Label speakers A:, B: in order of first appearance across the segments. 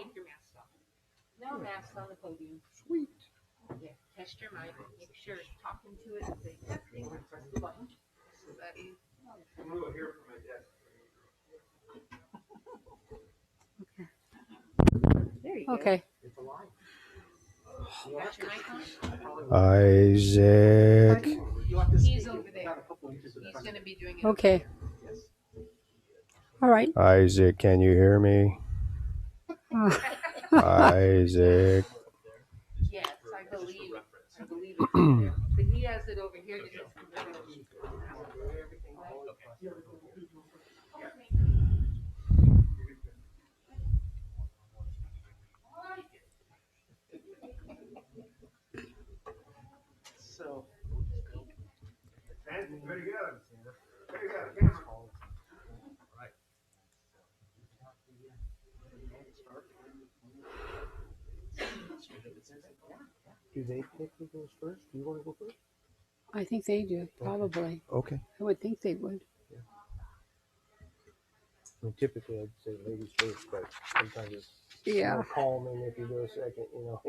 A: take your mask off. No mask on the podium.
B: Sweet.
A: Yeah, test your mic, make sure talking to it and say testing, press the button. So that is.
C: I'm gonna go here for my desk.
A: There you go.
D: Okay.
C: It's alive.
A: Got your mic on?
B: Isaac.
A: He's over there. He's gonna be doing it.
D: Okay. All right.
B: Isaac, can you hear me? Isaac.
A: Yes, I believe it's over there. But he has it over here. That he's
C: So. Very good. Very good. Camera. Right.
B: Do they pick who goes first? Do you want to go first?
D: I think they do, probably.
B: Okay.
D: I would think they would.
B: Well, typically, I'd say ladies first, but sometimes it's
D: Yeah.
B: more calming if you go second, you know.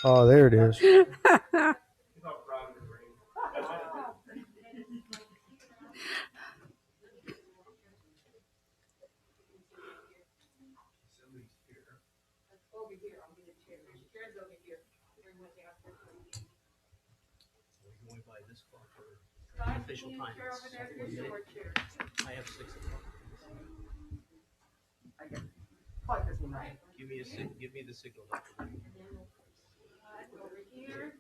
B: Oh, there it is.
A: over here. I'll get a chair. The chair's over here. Bring what you have for
E: Going by this clock for
A: Scott,
E: official
A: can you
E: time.
A: chair over there? There's your chair.
E: I have 6 o'clock. Give me the signal.
A: Over here.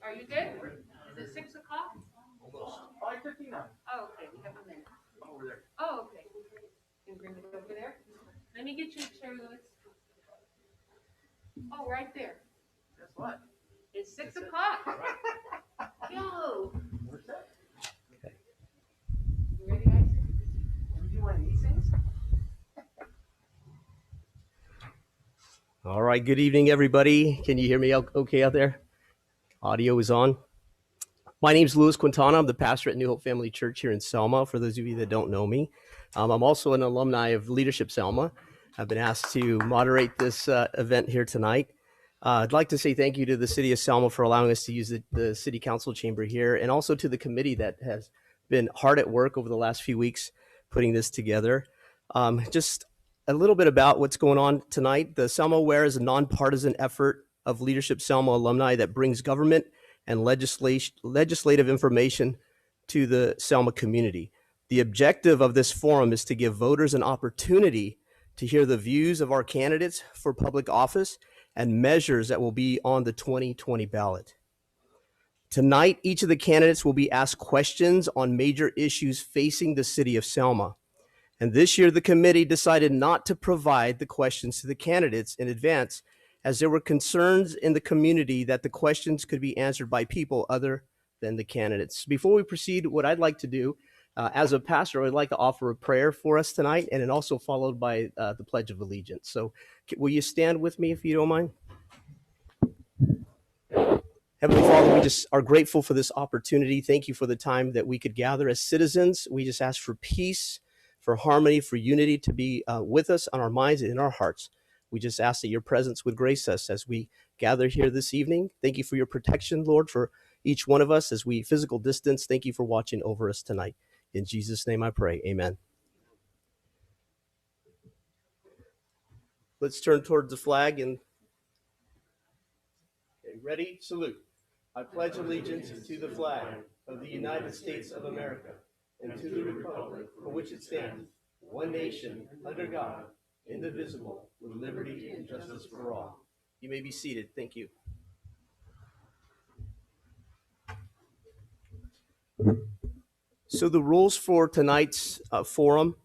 A: Are you good? Is it 6 o'clock?
E: Almost.
C: 5:59.
A: Oh, okay, we have a minute.
C: Over there.
A: Oh, okay. Can you bring it over there? Let me get you a chair, Louis. Oh, right there.
C: Guess what?
A: It's 6 o'clock. Yo.
C: Where's that?
A: You ready, Isaac?
C: Do you do one of these things?
E: All right. Good evening, everybody. Can you hear me okay out there? Audio is on. My name is Louis Quintana. I'm the pastor at New Hope Family Church here in Selma, for those of you that don't know me. I'm also an alumni of Leadership Selma. I've been asked to moderate this event here tonight. I'd like to say thank you to the city of Selma for allowing us to use the city council chamber here, and also to the committee that has been hard at work over the last few weeks putting this together. Just a little bit about what's going on tonight. The Selma Aware is a nonpartisan effort of Leadership Selma alumni that brings government and legislative information to the Selma community. The objective of this forum is to give voters an opportunity to hear the views of our candidates for public office and measures that will be on the 2020 ballot. Tonight, each of the candidates will be asked questions on major issues facing the city of Selma. And this year, the committee decided not to provide the questions to the candidates in advance, as there were concerns in the community that the questions could be answered by people other than the candidates. Before we proceed, what I'd like to do, as a pastor, I'd like to offer a prayer for us tonight, and then also followed by the Pledge of Allegiance. So will you stand with me if you don't mind? Heavenly Father, we just are grateful for this opportunity. Thank you for the time that we could gather as citizens. We just ask for peace, for harmony, for unity to be with us on our minds and in our hearts. We just ask that your presence would grace us as we gather here this evening. Thank you for your protection, Lord, for each one of us as we physical distance. Thank you for watching over us tonight. In Jesus' name I pray, amen. Let's turn towards the flag and ready, salute. I pledge allegiance to the flag of the United States of America and to the republic for which it stands, one nation, under God, indivisible, with liberty and justice for all. You may be seated. Thank you. So the rules for tonight's forum,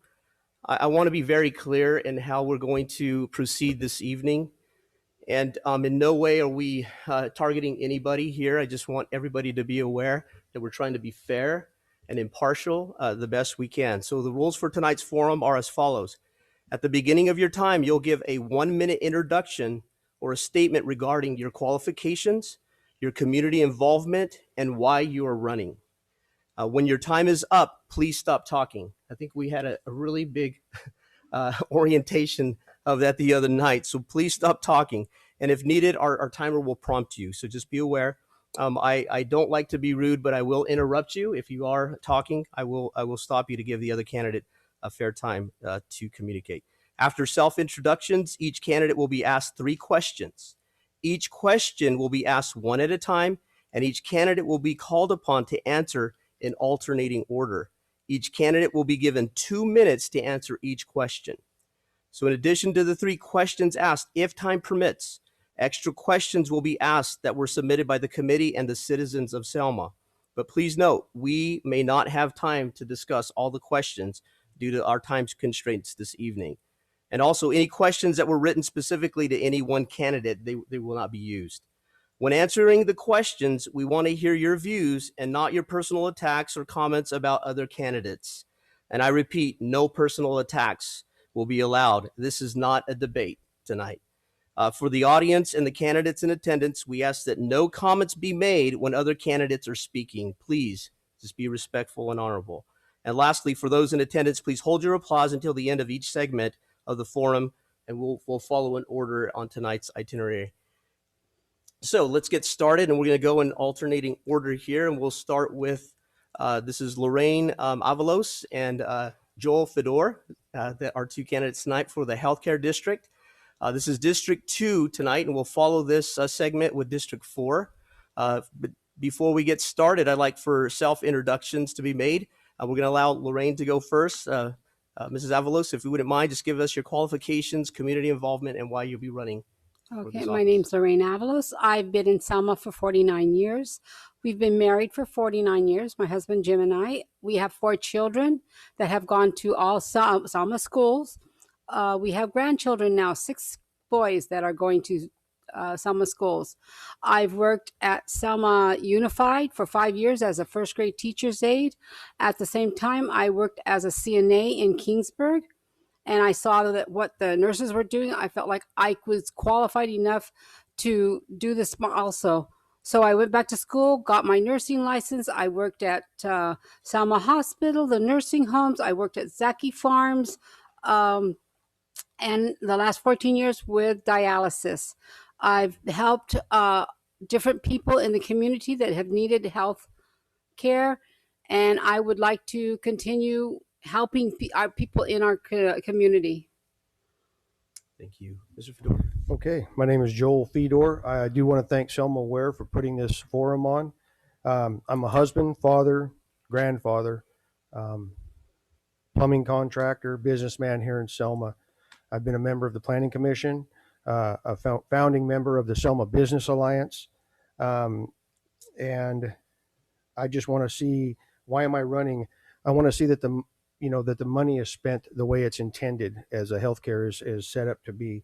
E: I want to be very clear in how we're going to proceed this evening. And in no way are we targeting anybody here. I just want everybody to be aware that we're trying to be fair and impartial the best we can. So the rules for tonight's forum are as follows. At the beginning of your time, you'll give a 1-minute introduction or a statement regarding your qualifications, your community involvement, and why you are running. When your time is up, please stop talking. I think we had a really big orientation of that the other night. So please stop talking. And if needed, our timer will prompt you. So just be aware. I don't like to be rude, but I will interrupt you. If you are talking, I will stop you to give the other candidate a fair time to communicate. After self-introductions, each candidate will be asked 3 questions. Each question will be asked one at a time, and each candidate will be called upon to answer in alternating order. Each candidate will be given 2 minutes to answer each question. So in addition to the 3 questions asked, if time permits, extra questions will be asked that were submitted by the committee and the citizens of Selma. But please note, we may not have time to discuss all the questions due to our time constraints this evening. And also, any questions that were written specifically to any one candidate, they will not be used. When answering the questions, we want to hear your views and not your personal attacks or comments about other candidates. And I repeat, no personal attacks will be allowed. This is not a debate tonight. For the audience and the candidates in attendance, we ask that no comments be made when other candidates are speaking. Please just be respectful and honorable. And lastly, for those in attendance, please hold your applause until the end of each segment of the forum, and we'll follow an order on tonight's itinerary. So let's get started, and we're going to go in alternating order here, and we'll start with this is Lorraine Avalos and Joel Fedor, that are 2 candidates tonight for the healthcare district. This is District 2 tonight, and we'll follow this segment with District 4. But before we get started, I'd like for self-introductions to be made. We're going to allow Lorraine to go first. Mrs. Avalos, if you wouldn't mind, just give us your qualifications, community involvement, and why you'll be running.
D: Okay, my name's Lorraine Avalos. I've been in Selma for 49 years. We've been married for 49 years, my husband Jim and I. We have 4 children that have gone to all Selma schools. We have grandchildren now, 6 boys that are going to Selma schools. I've worked at Selma Unified for 5 years as a first grade teacher's aide. At the same time, I worked as a CNA in Kingsburg. And I saw that what the nurses were doing, I felt like I was qualified enough to do this also. So I went back to school, got my nursing license. I worked at Selma Hospital, the nursing homes. I worked at Zaki Farms, and the last 14 years with dialysis. I've helped different people in the community that have needed health care, and I would like to continue helping our people in our community.
E: Thank you. Mr. Fedor.
B: Okay, my name is Joel Fedor. I do want to thank Selma Ware for putting this forum on. I'm a husband, father, grandfather, plumbing contractor, businessman here in Selma. I've been a member of the Planning Commission, a founding member of the Selma Business Alliance, and I just want to see, why am I running? I want to see that the money is spent the way it's intended, as a healthcare is set up to be.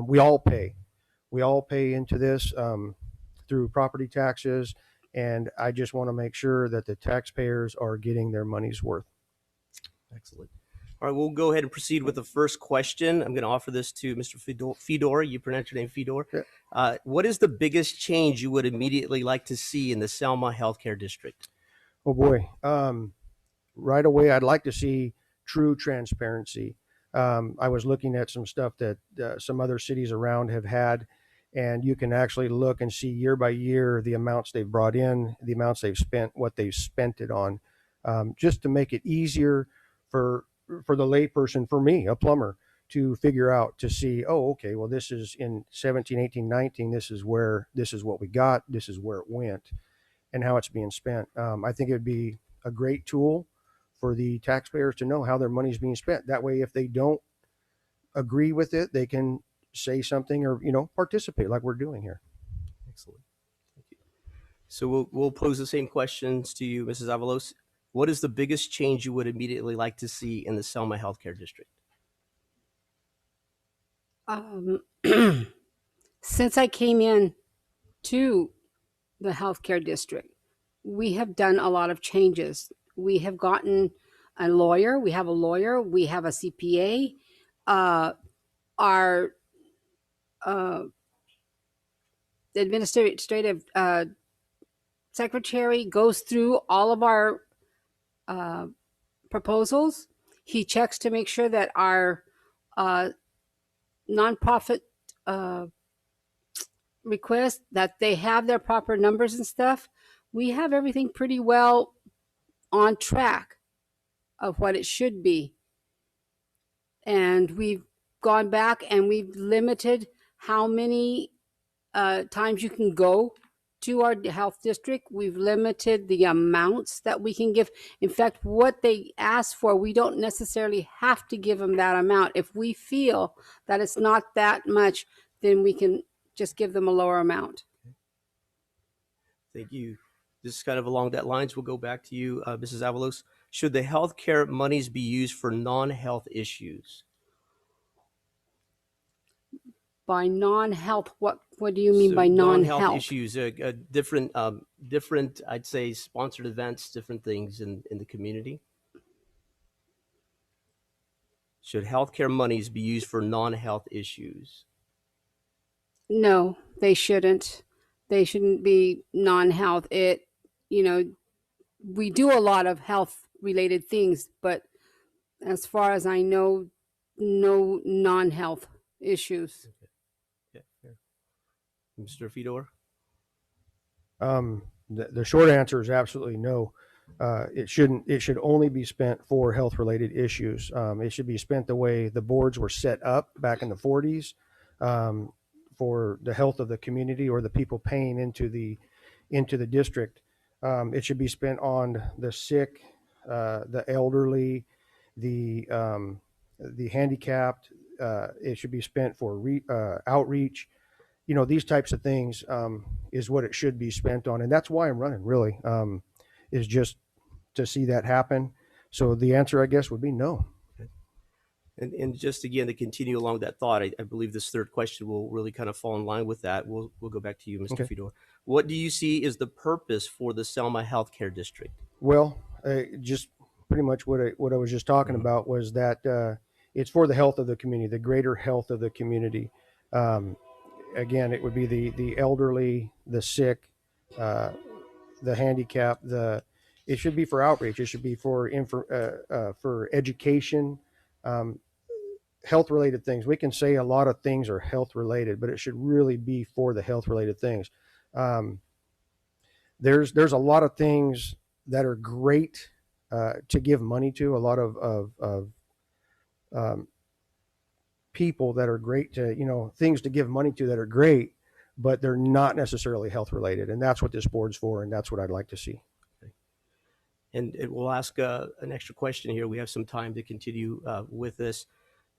B: We all pay into this through property taxes, and I just want to make sure that the taxpayers are getting their money's worth.
E: Excellent. All right, we'll go ahead and proceed with the first question. I'm going to offer this to Mr. Fedor. You pronounce your name Fedor.
B: Yeah.
E: What is the biggest change you would immediately like to see in the Selma Healthcare District?
B: Oh boy. Right away, I'd like to see true transparency. I was looking at some stuff that some other cities around have had, and you can actually look and see year by year the amounts they've brought in, the amounts they've spent, what they've spent it on, just to make it easier for the layperson, for me, a plumber, to figure out, to see, oh, okay, well, this is in 17, 18, 19, this is what we got, this is where it went, and how it's being spent. I think it'd be a great tool for the taxpayers to know how their money is being spent. That way, if they don't agree with it, they can say something or, participate like we're doing here.
E: Excellent. Thank you. So we'll pose the same questions to you, Mrs. Avalos. What is the biggest change you would immediately like to see in the Selma Healthcare District?
D: Since I came in to the healthcare district, we have done a lot of changes. We have gotten a lawyer. We have a lawyer. We have a CPA. Our administrative secretary goes through all of our proposals. He checks to make sure that our uh, nonprofit uh, requests that they have their proper numbers and stuff. We have everything pretty well on track of what it should be. And we've gone back and we've limited how many times you can go to our health district. We've limited the amounts that we can give. In fact, what they ask for, we don't necessarily have to give them that amount. If we feel that it's not that much, then we can just give them a lower amount.
E: Thank you. This is kind of along that lines. We'll go back to you, Mrs. Avalos. Should the healthcare monies be used for non-health issues?
D: By non-health, what do you mean
E: So
D: by
E: non-health
D: non-health?
E: issues, different, I'd say, sponsored events, different things in the community. Should healthcare monies be used for non-health issues?
D: No, they shouldn't. They shouldn't be non-health. We do a lot of health related things, but as far as I know, no non-health issues.
E: Okay, fair. Mr. Fedor?
B: The short answer is absolutely no. It shouldn't. It should only be spent for health-related issues. It should be spent the way the boards were set up back in the 40s, for the health of the community or the people paying into the district. It should be spent on the sick, the elderly, the handicapped. It should be spent for outreach. These types of things is what it should be spent on, and that's why I'm running. Really, is just to see that happen. So the answer, I guess, would be no.
E: And just again to continue along that thought, I believe this third question will really kind of fall in line with that. We'll go back to you, Mr.
B: Okay.
E: Fedor. What do you see is the purpose for the Selma Healthcare District?
B: Well, just pretty much what I was just talking about was that it's for the health of the community, the greater health of the community. Again, it would be the elderly, the sick, the handicapped. It should be for outreach. It should be for education, health related things. We can say a lot of things are health related, but it should really be for the health related things. There's a lot of things that are great to give money to. A lot of people that are great to, things to give money to that are great, but they're not necessarily health related. And that's what this board's for. And that's what I'd like to see.
E: And we'll ask an extra question here. We have some time to continue with this.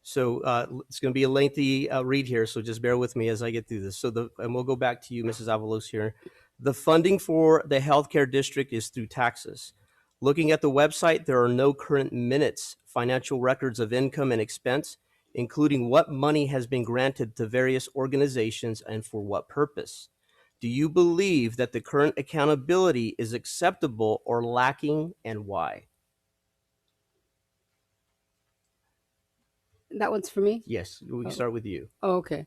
E: So it's going to be a lengthy read here, so just bear with me as I get through this. And we'll go back to you, Mrs. Avalos, here. The funding for the healthcare district is through taxes. Looking at the website, there are no current minutes, financial records of income and expense, including what money has been granted to various organizations and for what purpose. Do you believe that the current accountability is acceptable or lacking, and why?
D: That one's for me?
E: Yes, we can start with you.
D: Okay.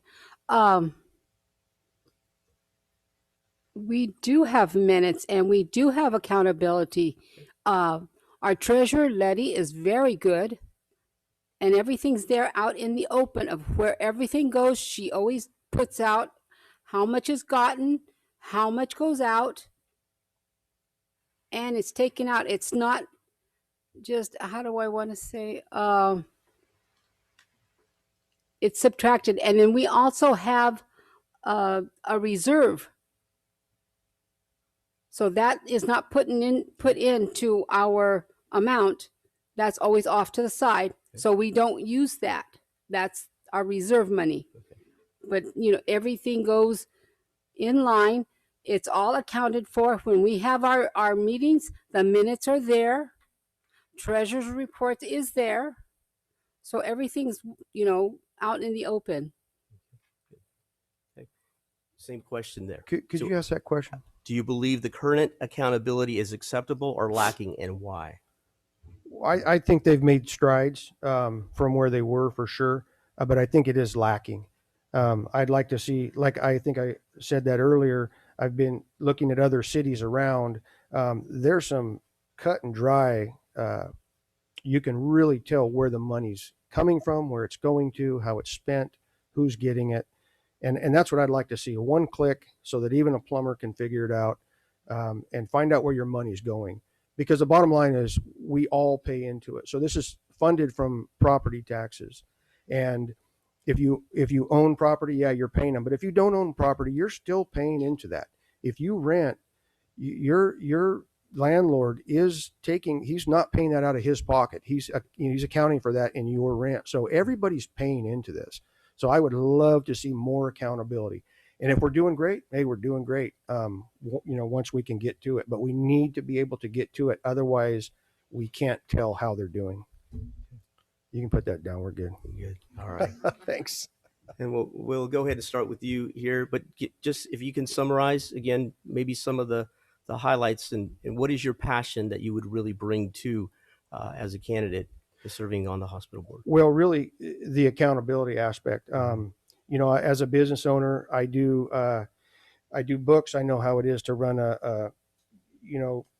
D: We do have minutes and we do have accountability. Our treasurer, Letty, is very good. And everything's there out in the open of where everything goes. She always puts out how much is gotten, how much goes out, and it's taken out. It's not just, how do I want to say, it's subtracted. And then we also have a reserve. So that is not put into our amount. That's always off to the side. Okay. So we don't use that. That's our reserve money. Okay. But everything goes in line. It's all accounted for. When we have our meetings, the minutes are there. Treasurer's report is there. So everything's, out in the open.
E: Okay. Same question there.
B: Could
E: So,
B: you ask that question?
E: do you believe the current accountability is acceptable or lacking, and why?
B: I think they've made strides from where they were for sure, but I think it is lacking. I'd like to see, like I think I said that earlier, I've been looking at other cities around. There's some cut and dry. You can really tell where the money's coming from, where it's going to, how it's spent, who's getting it. And that's what I'd like to see, a one click so that even a plumber can figure it out and find out where your money's going. Because the bottom line is we all pay into it. So this is funded from property taxes. And if you own property, yeah, you're paying them. But if you don't own property, you're still paying into that. If you rent, your landlord is taking, he's not paying that out of his pocket. He's accounting for that in your rent. So everybody's paying into this. So I would love to see more accountability. And if we're doing great, hey, we're doing great. Once we can get to it, but we need to be able to get to it. Otherwise, we can't tell how they're doing. You can put that down. We're good.
E: Good. All right.
B: Thanks.
E: And we'll go ahead and start with you here, but just if you can summarize again, maybe some of the highlights and what is your passion that you would really bring to as a candidate to serving on the hospital board?
B: Well, really, the accountability aspect. As a business owner, I do books. I know how it is to run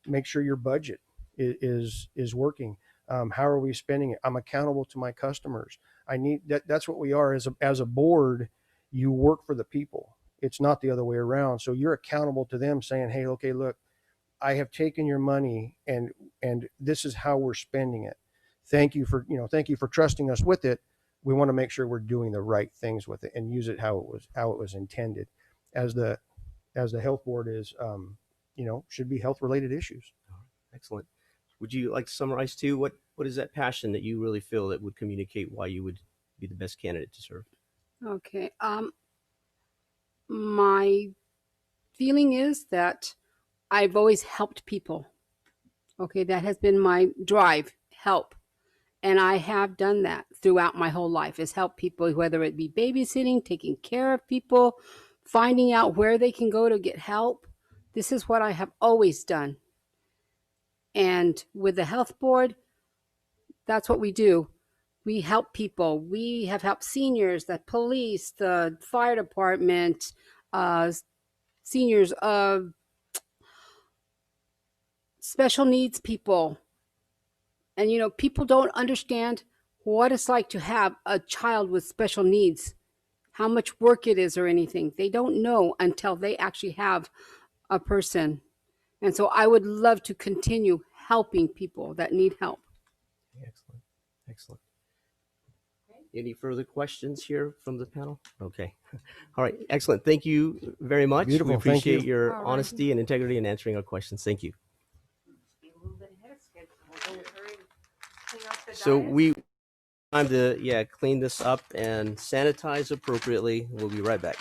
B: make sure your budget is working. How are we spending it? I'm accountable to my customers. I need that. That's what we are as a board. You work for the people. It's not the other way around. So you're accountable to them, saying, "Hey, okay, look, I have taken your money, and this is how we're spending it. Thank you for trusting us with it. We want to make sure we're doing the right things with it and use it how it was intended." As the health board is, should be health related issues.
E: Excellent. Would you like to summarize too? What is that passion that you really feel that would communicate why you would be the best candidate to serve?
D: Okay. My feeling is that I've always helped people. Okay, that has been my drive, help. And I have done that throughout my whole life, is help people, whether it be babysitting, taking care of people, finding out where they can go to get help. This is what I have always done. And with the health board, that's what we do. We help people. We have helped seniors, the police, the fire department, seniors, special needs people. And, people don't understand what it's like to have a child with special needs, how much work it is or anything. They don't know until they actually have a person. And so I would love to continue helping people that need help.
E: Excellent. Excellent. Any further questions here from the panel? Okay. All right. Excellent. Thank you very much.
B: Beautiful.
E: We
B: Thank
E: appreciate
B: you.
E: your
D: All right.
E: honesty and integrity in answering our questions. Thank you.
A: Be a little bit ahead of schedule. We'll go hurry and clean up the
E: So
A: dais.
E: we time to clean this up and sanitize appropriately. We'll be right back.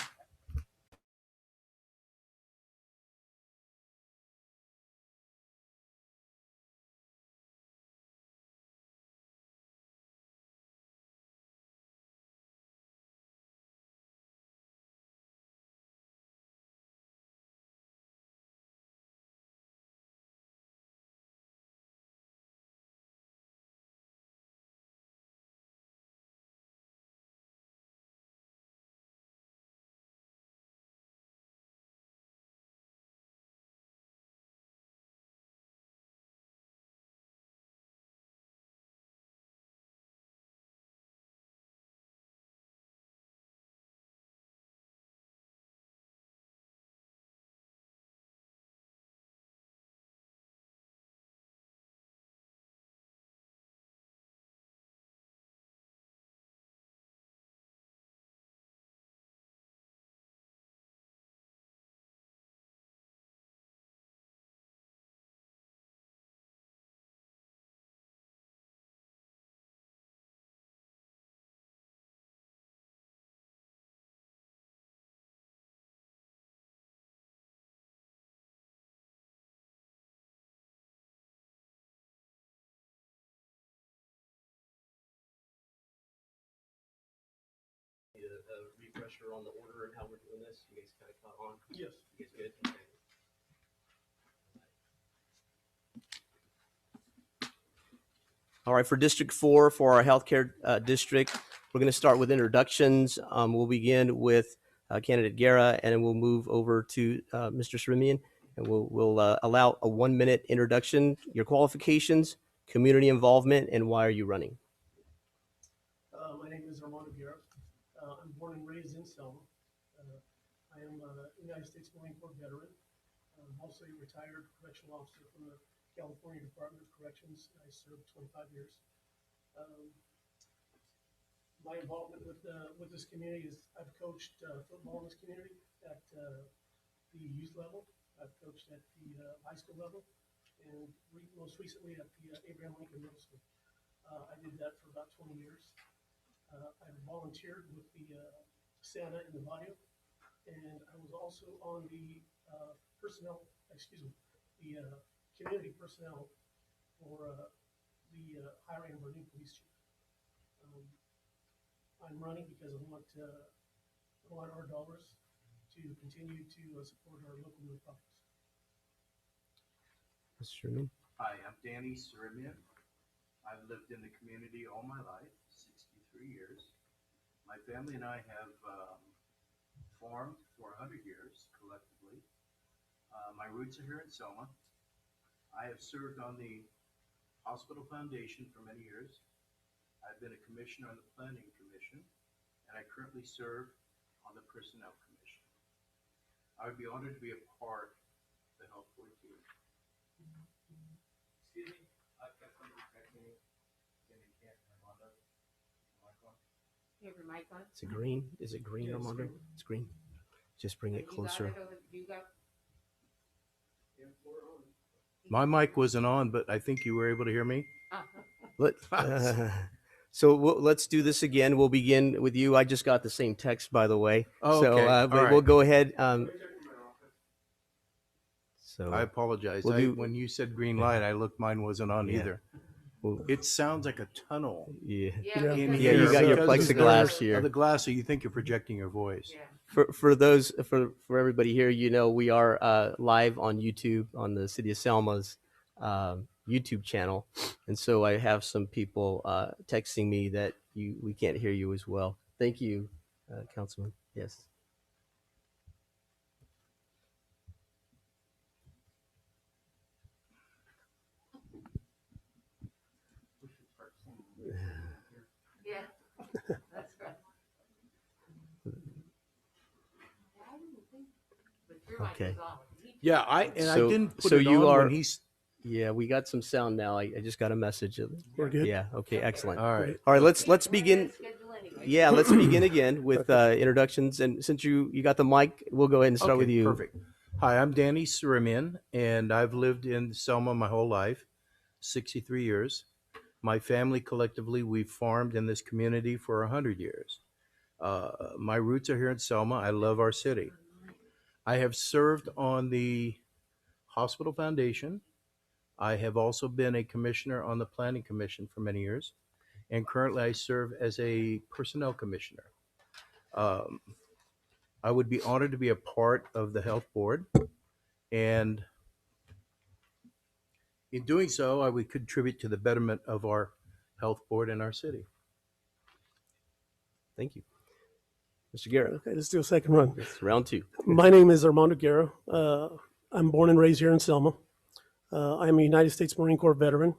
E: refresher on the order and how we're doing this? You guys kind of caught on?
C: Yes.
E: You guys good? Okay. All right, for District 4, for our healthcare district, we're going to start with introductions. We'll begin with candidate Guerra, and then we'll move over to Mr. Srimian, and we'll allow a 1-minute introduction, your qualifications, community involvement, and why are you running?
C: My name is Armando Guerra. I'm born and raised in Selma. I am a United States Marine Corps veteran. I'm also a retired correctional officer from the California Department of Corrections. I served 25 years. My involvement with this community is I've coached football in this community at the youth level. I've coached at the high school level, and most recently at the Abraham Lincoln Middle School. I did that for about 20 years. I volunteered with the Santa in the Barrio, and I was also on the community personnel for the hiring of our new police chief. I'm running because I want our dollars to continue to support our local nonprofits.
E: Mr. Srimian?
F: Hi, I'm Danny Srimian. I've lived in the community all my life, 63 years. My family and I have farmed for 100 years collectively. My roots are here in Selma. I have served on the Hospital Foundation for many years. I've been a commissioner on the Planning Commission, and I currently serve on the Personnel Commission. I would be honored to be a part of the health board team. Excuse me, I've got somebody texting me. Can you can't turn on the mic on?
A: You have your mic on?
E: Is it green? Is it green,
C: Yeah, it's
E: Armando?
C: green.
E: It's green. Just bring it closer.
A: You got
F: My mic wasn't on, but I think you were able to hear me.
E: Let, so let's do this again. We'll begin with you. I just got the same text, by the way.
F: Oh,
E: So,
F: okay.
E: but
F: All right.
E: we'll go ahead. So
F: I apologize.
E: We'll do-
F: When you said green light, I looked, mine wasn't on
E: Yeah.
F: either.
E: Well-
F: It sounds like a tunnel
E: yeah.
A: Yeah,
F: in
A: because
E: Yeah,
F: here.
E: you got your
F: because
E: plexiglass
F: of the-
E: here.
F: Of the glass, so you think you're projecting your voice.
A: yeah.
E: For everybody here, you know, we are live on YouTube on the City of Selma's YouTube channel, and so I have some people texting me that we can't hear you as well. Thank you, Councilman. Yes.
A: Yeah, that's right. But your mic
E: Okay.
A: is on.
F: Yeah, I
E: So-
F: didn't put
E: so
F: it
E: you
F: on
E: are-
F: when he's.
E: Yeah, we got some sound now. I just got a message.
C: We're good.
E: Yeah. Okay. Excellent.
F: All right.
E: All right. Let's begin.
A: Schedule anyway.
E: Yeah, let's begin again with introductions. And since you got the mic, we'll go ahead and start
F: Okay,
E: with you.
F: Perfect. Hi, I'm Danny Srimian, and I've lived in Selma my whole life, 63 years. My family collectively, we've farmed in this community for 100 years. My roots are here in Selma. I love our city. I have served on the Hospital Foundation. I have also been a commissioner on the Planning Commission for many years, and currently I serve as a Personnel Commissioner. I would be honored to be a part of the Health Board, and in doing so, I would contribute to the betterment of our Health Board in our city.
E: Thank you, Mr. Guerra.
G: Okay, let's do a second run.
E: It's round two.
G: My name is Armando Guerra. I'm born and raised here in Selma. I'm a United States Marine Corps veteran.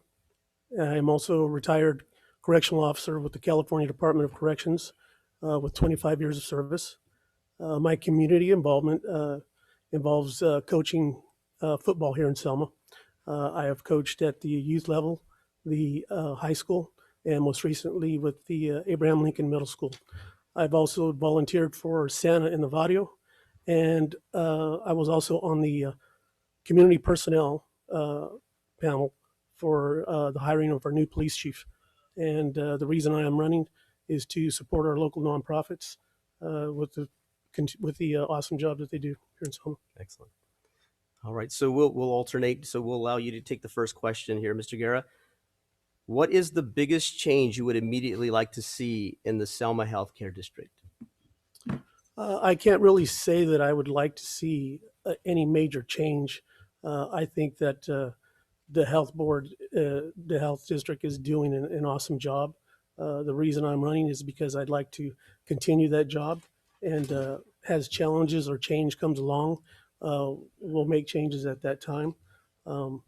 G: I am also a retired correctional officer with the California Department of Corrections with 25 years of service. My community involvement involves coaching football here in Selma. I have coached at the youth level, the high school, and most recently with the Abraham Lincoln Middle School. I've also volunteered for Santa in the Barrio, and I was also on the community personnel panel for the hiring of our new police chief. And the reason I am running is to support our local nonprofits with the awesome job that they do here in Selma.
E: Excellent. All right, so we'll alternate. So we'll allow you to take the first question here, Mr. Guerra. What is the biggest change you would immediately like to see in the Selma Healthcare District?
G: I can't really say that I would like to see any major change. I think that the health board, the health district is doing an awesome job. The reason I'm running is because I'd like to continue that job, and as challenges or change comes along, we'll make changes at that time. Um,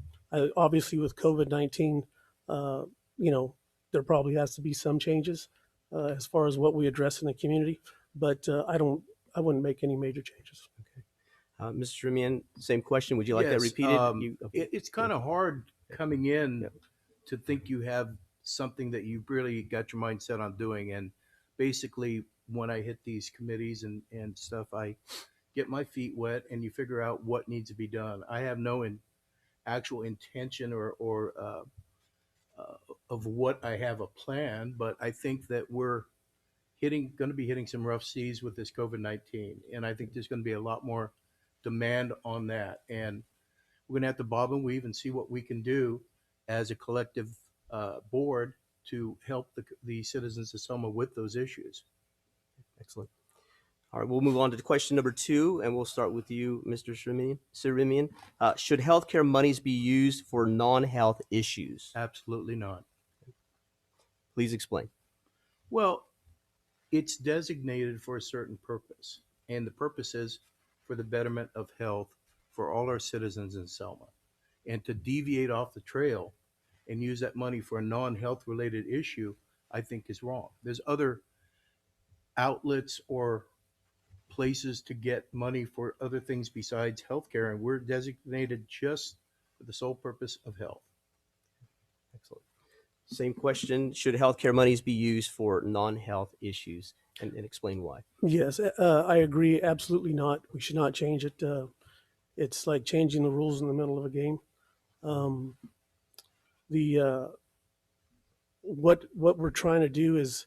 G: Obviously, with COVID-19, uh, you know, there probably has to be some changes as far as what we address in the community, but I wouldn't make any major changes.
E: Mr. Remian, same question. Would you like that
F: Yes,
E: repeated?
F: it's kind of hard coming in
E: Yeah.
F: to think you have something that you really got your mind set on doing. And basically, when I hit these committees and stuff, I get my feet wet and you figure out what needs to be done. I have no actual intention or of what I have a plan, but I think that we're going to be hitting some rough seas with this COVID-19, and I think there's going to be a lot more demand on that, and we're going to have to bob and weave and see what we can do as a collective board to help the citizens of Selma with those issues.
E: Excellent. All right, we'll move on to question number 2, and we'll start with you, Mr. Sirimian. Should healthcare monies be used for non-health issues?
F: Absolutely not.
E: Please explain.
F: Well, it's designated for a certain purpose, and the purpose is for the betterment of health for all our citizens in Selma. And to deviate off the trail and use that money for a non-health related issue, I think is wrong. There's other outlets or places to get money for other things besides healthcare, and we're designated just for the sole purpose of health.
E: Excellent. Same question. Should healthcare monies be used for non-health issues? And explain why.
G: Yes, I agree. Absolutely not. We should not change it. It's like changing the rules in the middle of a game. Um, the what we're trying to do is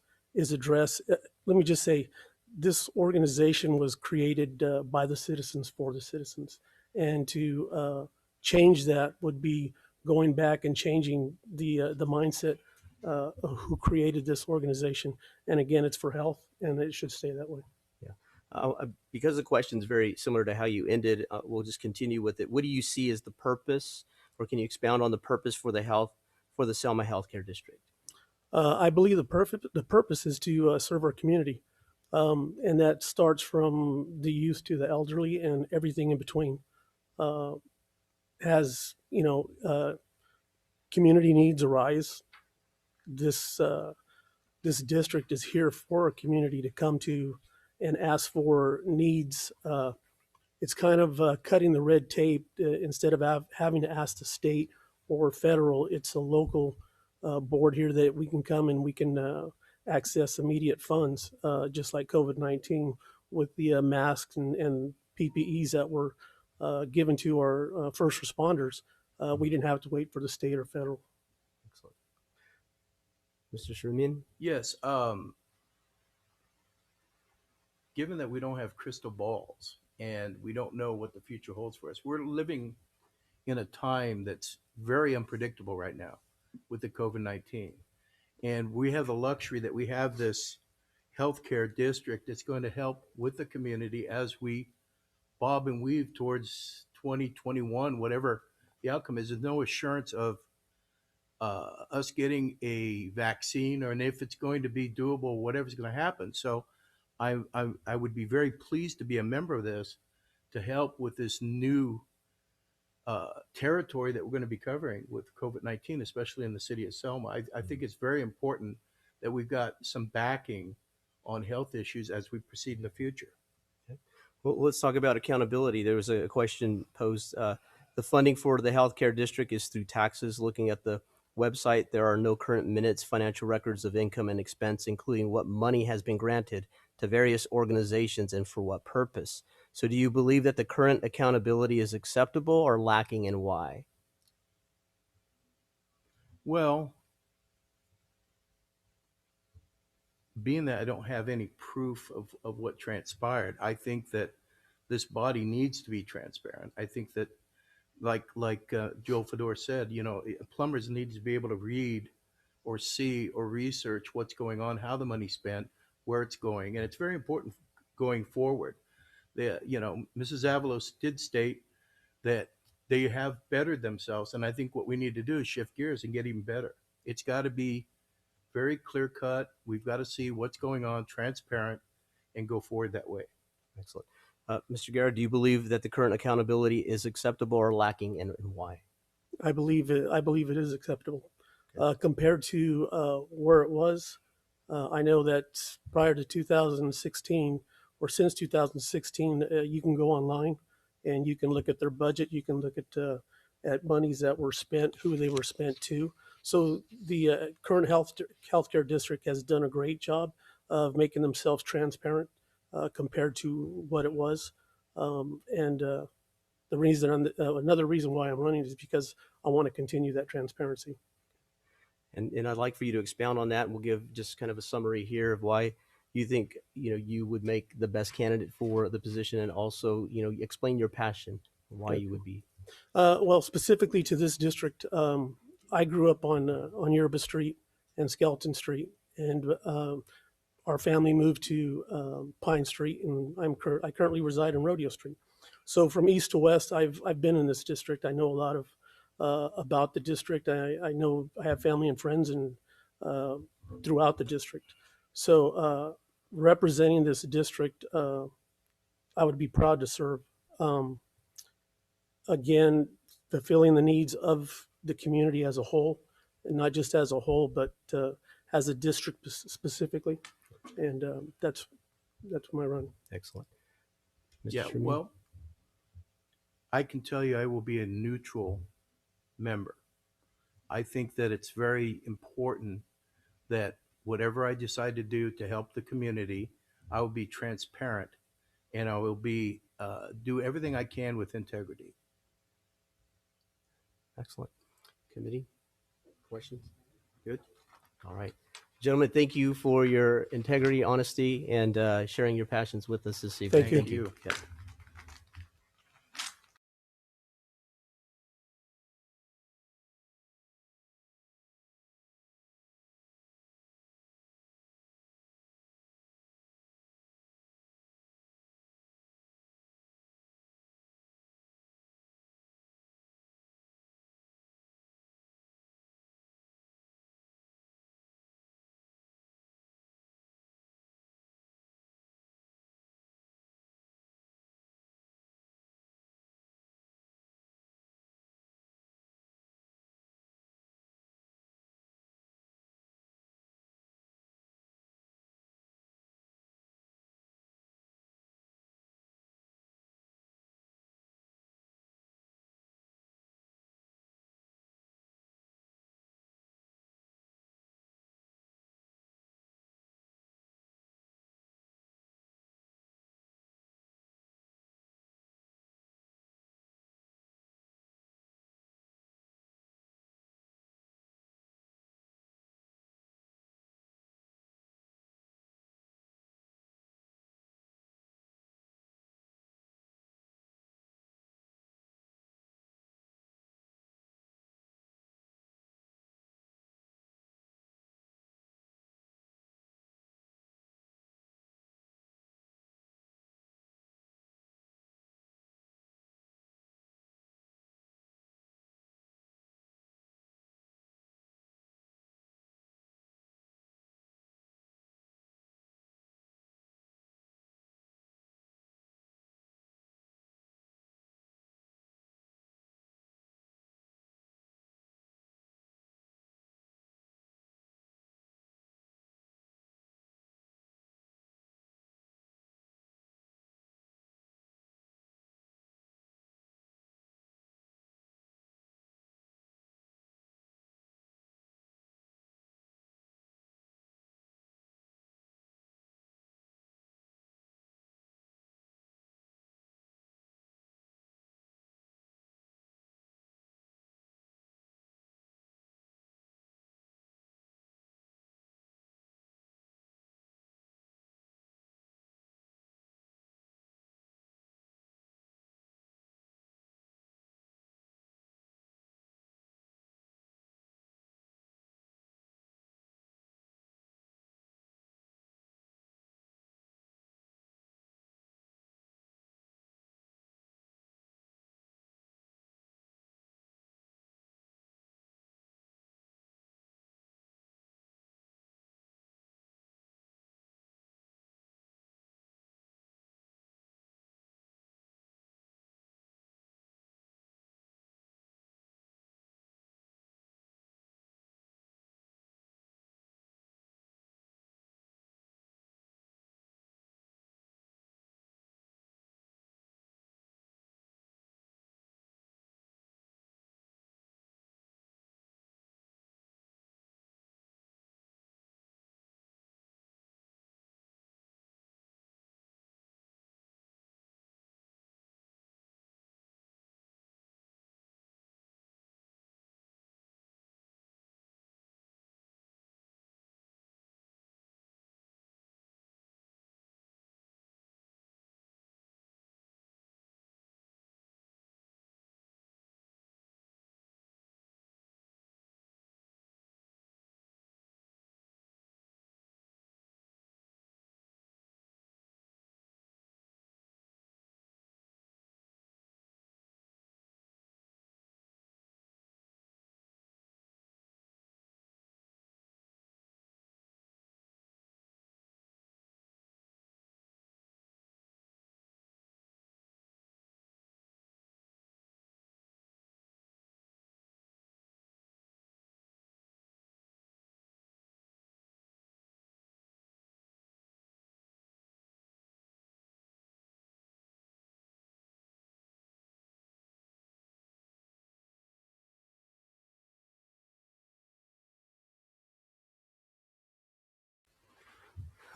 G: address. Let me just say, this organization was created by the citizens for the citizens, and to change that would be going back and changing the mindset of who created this organization. And again, it's for health, and it should stay that way.
E: Because the question is very similar to how you ended, we'll just continue with it. What do you see as the purpose, or can you expound on the purpose for the Selma Healthcare District?
G: I believe the purpose is to serve our community, and that starts from the youth to the elderly and everything in between. Uh, as community needs arise, this this district is here for a community to come to and ask for needs. It's kind of cutting the red tape instead of having to ask the state or federal. It's a local board here that we can come and we can access immediate funds, just like COVID-19 with the masks and PPEs that were given to our first responders. We didn't have to wait for the state or federal.
E: Excellent. Mr. Sherman?
F: Yes, given that we don't have crystal balls and we don't know what the future holds for us, we're living in a time that's very unpredictable right now with the COVID-19. And we have the luxury that we have this healthcare district that's going to help with the community as we bob and weave towards 2021, whatever the outcome is. There's no assurance of us getting a vaccine, or and if it's going to be doable, whatever's going to happen. So I would be very pleased to be a member of this to help with this new territory that we're going to be covering with COVID-19, especially in the city of Selma. I think it's very important that we've got some backing on health issues as we proceed in the future.
E: Okay. Well, let's talk about accountability. There was a question posed. The funding for the healthcare district is through taxes. Looking at the website, there are no current minutes, financial records of income and expense, including what money has been granted to various organizations and for what purpose. So do you believe that the current accountability is acceptable or lacking, and why?
F: Well, being that I don't have any proof of what transpired, I think that this body needs to be transparent. I think that, like Joe Fedor said, plumbers need to be able to read or see or research what's going on, how the money's spent, where it's going, and it's very important going forward. Mrs. Avalos did state that they have bettered themselves, and I think what we need to do is shift gears and get even better. It's got to be very clear cut. We've got to see what's going on, transparent, and go forward that way.
E: Excellent. Mr. Guerra, do you believe that the current accountability is acceptable or lacking, and why?
G: I believe it is acceptable
E: Okay.
G: compared to where it was. I know that prior to 2016 or since 2016, you can go online and you can look at their budget. You can look at monies that were spent, who they were spent to. So the current healthcare district has done a great job of making themselves transparent compared to what it was. And the reason another reason why I'm running is because I want to continue that transparency.
E: And I'd like for you to expound on that. And we'll give just kind of a summary here of why you think you would make the best candidate for the position, and also explain your passion, why
G: Okay.
E: you would be.
G: Well, specifically to this district, I grew up on Yerba Street and Skeleton Street, and our family moved to Pine Street, and I currently reside in Rodeo Street. So from east to west, I've been in this district. I know a lot of about the district. I know I have family and friends uh, throughout the district. So representing this district, I would be proud to serve. Um, Again, fulfilling the needs of the community as a whole, and not just as a whole, but as a district specifically. And that's my run.
E: Excellent. Mr.
F: Yeah,
E: Sherman?
F: well, I can tell you I will be a neutral member. I think that it's very important that whatever I decide to do to help the community, I will be transparent, and I will be do everything I can with integrity.
E: Excellent. Committee, questions? Good. All right. Gentlemen, thank you for your integrity, honesty, and sharing your passions with us this evening.
G: Thank you.
F: Thank you.
E: Okay.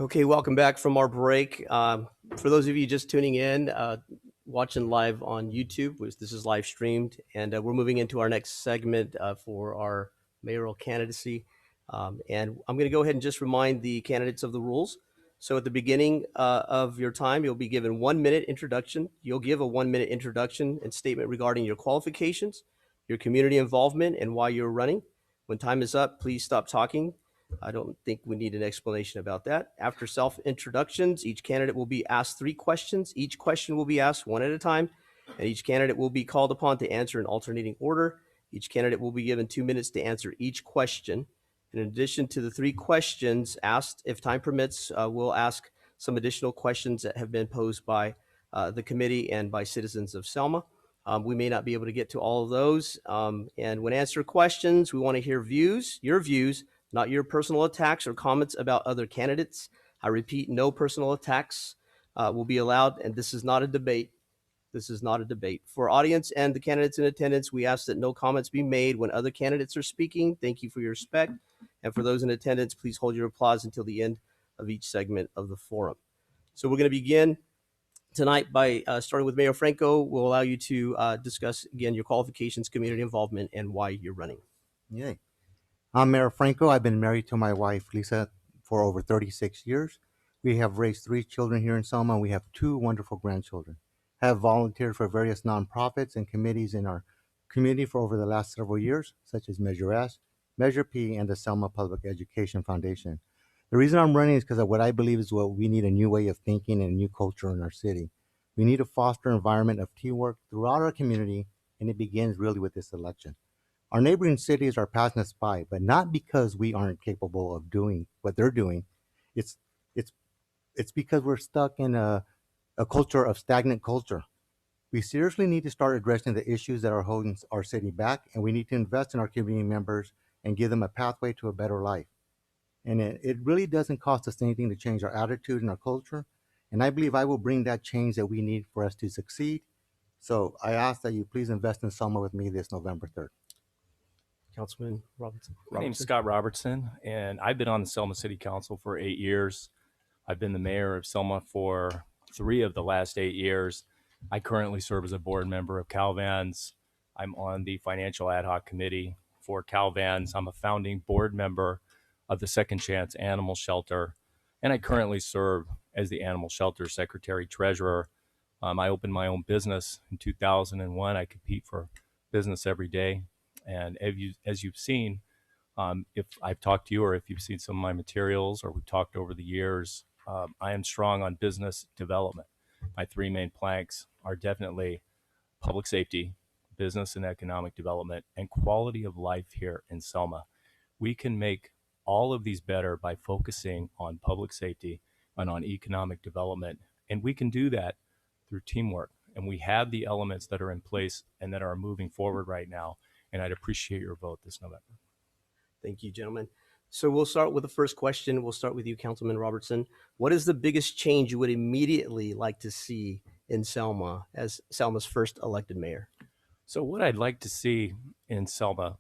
E: Okay, welcome back from our break. For those of you just tuning in, watching live on YouTube, this is live streamed, and we're moving into our next segment for our mayoral candidacy. And I'm going to go ahead and just remind the candidates of the rules. So at the beginning of your time, you'll be given 1 minute introduction. You'll give a 1 minute introduction and statement regarding your qualifications, your community involvement, and why you're running. When time is up, please stop talking. I don't think we need an explanation about that. After self-introductions, each candidate will be asked 3 questions. Each question will be asked one at a time, and each candidate will be called upon to answer in alternating order. Each candidate will be given 2 minutes to answer each question. In addition to the 3 questions asked, if time permits, we'll ask some additional questions that have been posed by the committee and by citizens of Selma. We may not be able to get to all of those. And when answering questions, we want to hear your views, not your personal attacks or comments about other candidates. I repeat, no personal attacks will be allowed, and this is not a debate. This is not a debate. For audience and the candidates in attendance, we ask that no comments be made when other candidates are speaking. Thank you for your respect. And for those in attendance, please hold your applause until the end of each segment of the forum. So we're going to begin tonight by starting with Mayor Franco. We'll allow you to discuss, again, your qualifications, community involvement, and why you're running.
H: Yay. I'm Mayor Franco. I've been married to my wife, Lisa, for over 36 years. We have raised 3 children here in Selma. We have 2 wonderful grandchildren. I have volunteered for various nonprofits and committees in our community for over the last several years, such as Measure S, Measure P, and the Selma Public Education Foundation. The reason I'm running is because of what I believe is what we need, a new way of thinking and a new culture in our city. We need to foster an environment of teamwork throughout our community, and it begins really with this election. Our neighboring cities are passing us by, but not because we aren't capable of doing what they're doing. It's it's it's because we're stuck in a culture of stagnant culture. We seriously need to start addressing the issues that are holding our city back, and we need to invest in our community members and give them a pathway to a better life. And it really doesn't cost us anything to change our attitude and our culture. And I believe I will bring that change that we need for us to succeed. So I ask that you please invest in Selma with me this November 3rd.
E: Councilman Robertson.
I: My name's Scott Robertson, and I've been on the Selma City Council for 8 years. I've been the mayor of Selma for 3 of the last 8 years. I currently serve as a board member of Calvans. I'm on the Financial Ad Hoc Committee for Calvans. I'm a founding board member of the Second Chance Animal Shelter, and I currently serve as the Animal Shelter Secretary Treasurer. I opened my own business in 2001. I compete for business every day. And as you've seen, if I've talked to you or if you've seen some of my materials or we've talked over the years, I am strong on business development. My 3 main planks are definitely public safety, business and economic development, and quality of life here in Selma. We can make all of these better by focusing on public safety and on economic development. And we can do that through teamwork. And we have the elements that are in place and that are moving forward right now. And I'd appreciate your vote this November.
E: Thank you, gentlemen. So we'll start with the first question. We'll start with you, Councilman Robertson. What is the biggest change you would immediately like to see in Selma as Selma's first elected mayor?
I: So what I'd like to see in Selma,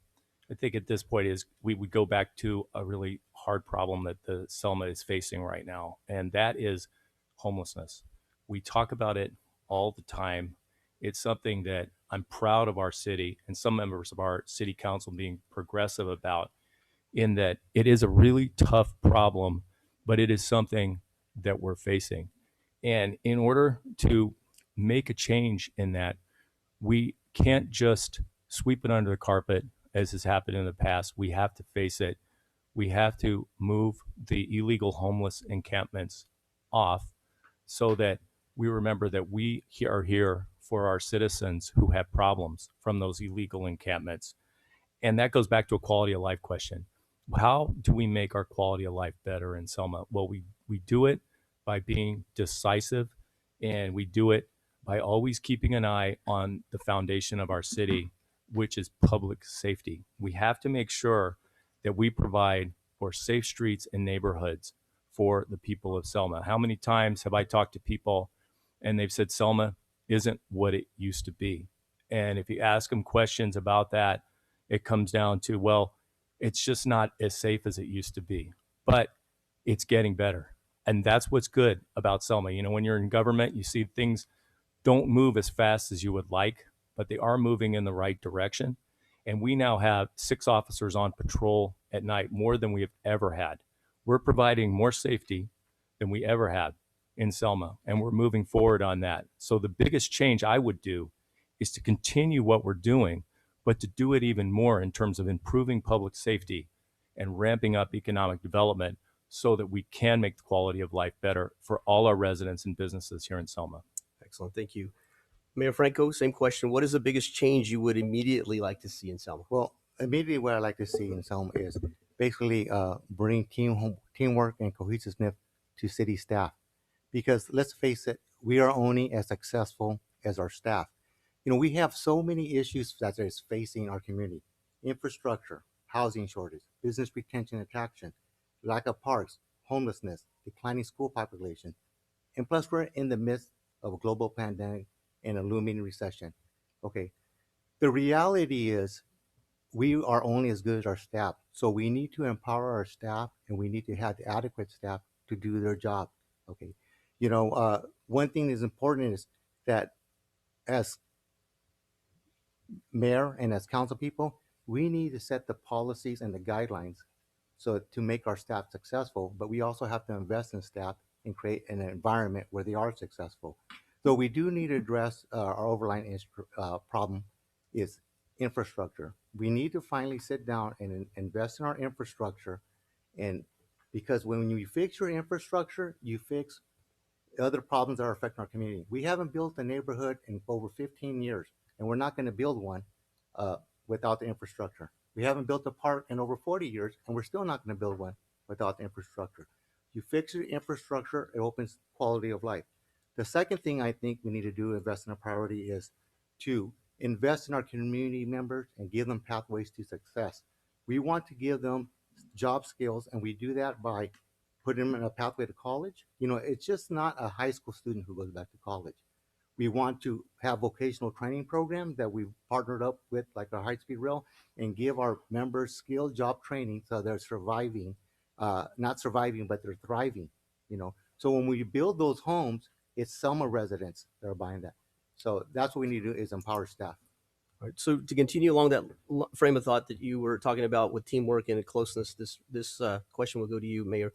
I: I think at this point, is we would go back to a really hard problem that the Selma is facing right now, and that is homelessness. We talk about it all the time. It's something that I'm proud of our city and some members of our city council being progressive about, in that it is a really tough problem, but it is something that we're facing. And in order to make a change in that, we can't just sweep it under the carpet as has happened in the past. We have to face it. We have to move the illegal homeless encampments off so that we remember that we are here for our citizens who have problems from those illegal encampments. And that goes back to a quality of life question. How do we make our quality of life better in Selma? Well, we do it by being decisive, and we do it by always keeping an eye on the foundation of our city, which is public safety. We have to make sure that we provide for safe streets and neighborhoods for the people of Selma. How many times have I talked to people and they've said Selma isn't what it used to be? And if you ask them questions about that, it comes down to, well, it's just not as safe as it used to be, but it's getting better. And that's what's good about Selma. You know, when you're in government, you see things don't move as fast as you would like, but they are moving in the right direction. And we now have 6 officers on patrol at night, more than we have ever had. We're providing more safety than we ever had in Selma, and we're moving forward on that. So the biggest change I would do is to continue what we're doing, but to do it even more in terms of improving public safety and ramping up economic development so that we can make the quality of life better for all our residents and businesses here in Selma.
E: Excellent. Thank you. Mayor Franco, same question. What is the biggest change you would immediately like to see in Selma?
H: Well, immediately what I like to see in Selma is basically bring teamwork and cohesiveness to city staff. Because let's face it, we are only as successful as our staff. You know, we have so many issues that is facing our community: infrastructure, housing shortage, business retention and attraction, lack of parks, homelessness, declining school population, and plus we're in the midst of a global pandemic and a looming recession. Okay, the reality is we are only as good as our staff. So we need to empower our staff and we need to have the adequate staff to do their job. Okay. One thing is important is that as mayor and as council people, we need to set the policies and the guidelines so to make our staff successful, but we also have to invest in staff and create an environment where they are successful. So we do need to address our overlying problem is infrastructure. We need to finally sit down and invest in our infrastructure, and because when you fix your infrastructure, you fix other problems that are affecting our community. We haven't built a neighborhood in over 15 years, and we're not going to build one uh, without the infrastructure. We haven't built a park in over 40 years, and we're still not going to build one without the infrastructure. You fix your infrastructure, it opens quality of life. The second thing I think we need to do, invest in a priority, is to invest in our community members and give them pathways to success. We want to give them job skills, and we do that by putting them in a pathway to college. You know, it's just not a high school student who goes back to college. We want to have vocational training programs that we've partnered up with, like our high-speed rail, and give our members skilled job training so they're surviving, not surviving, but they're thriving, you know. So when we build those homes, it's Selma residents that are buying that. So that's what we need to do, is empower staff.
E: All right, so to continue along that frame of thought that you were talking about with teamwork and closeness, this question will go to you, Mayor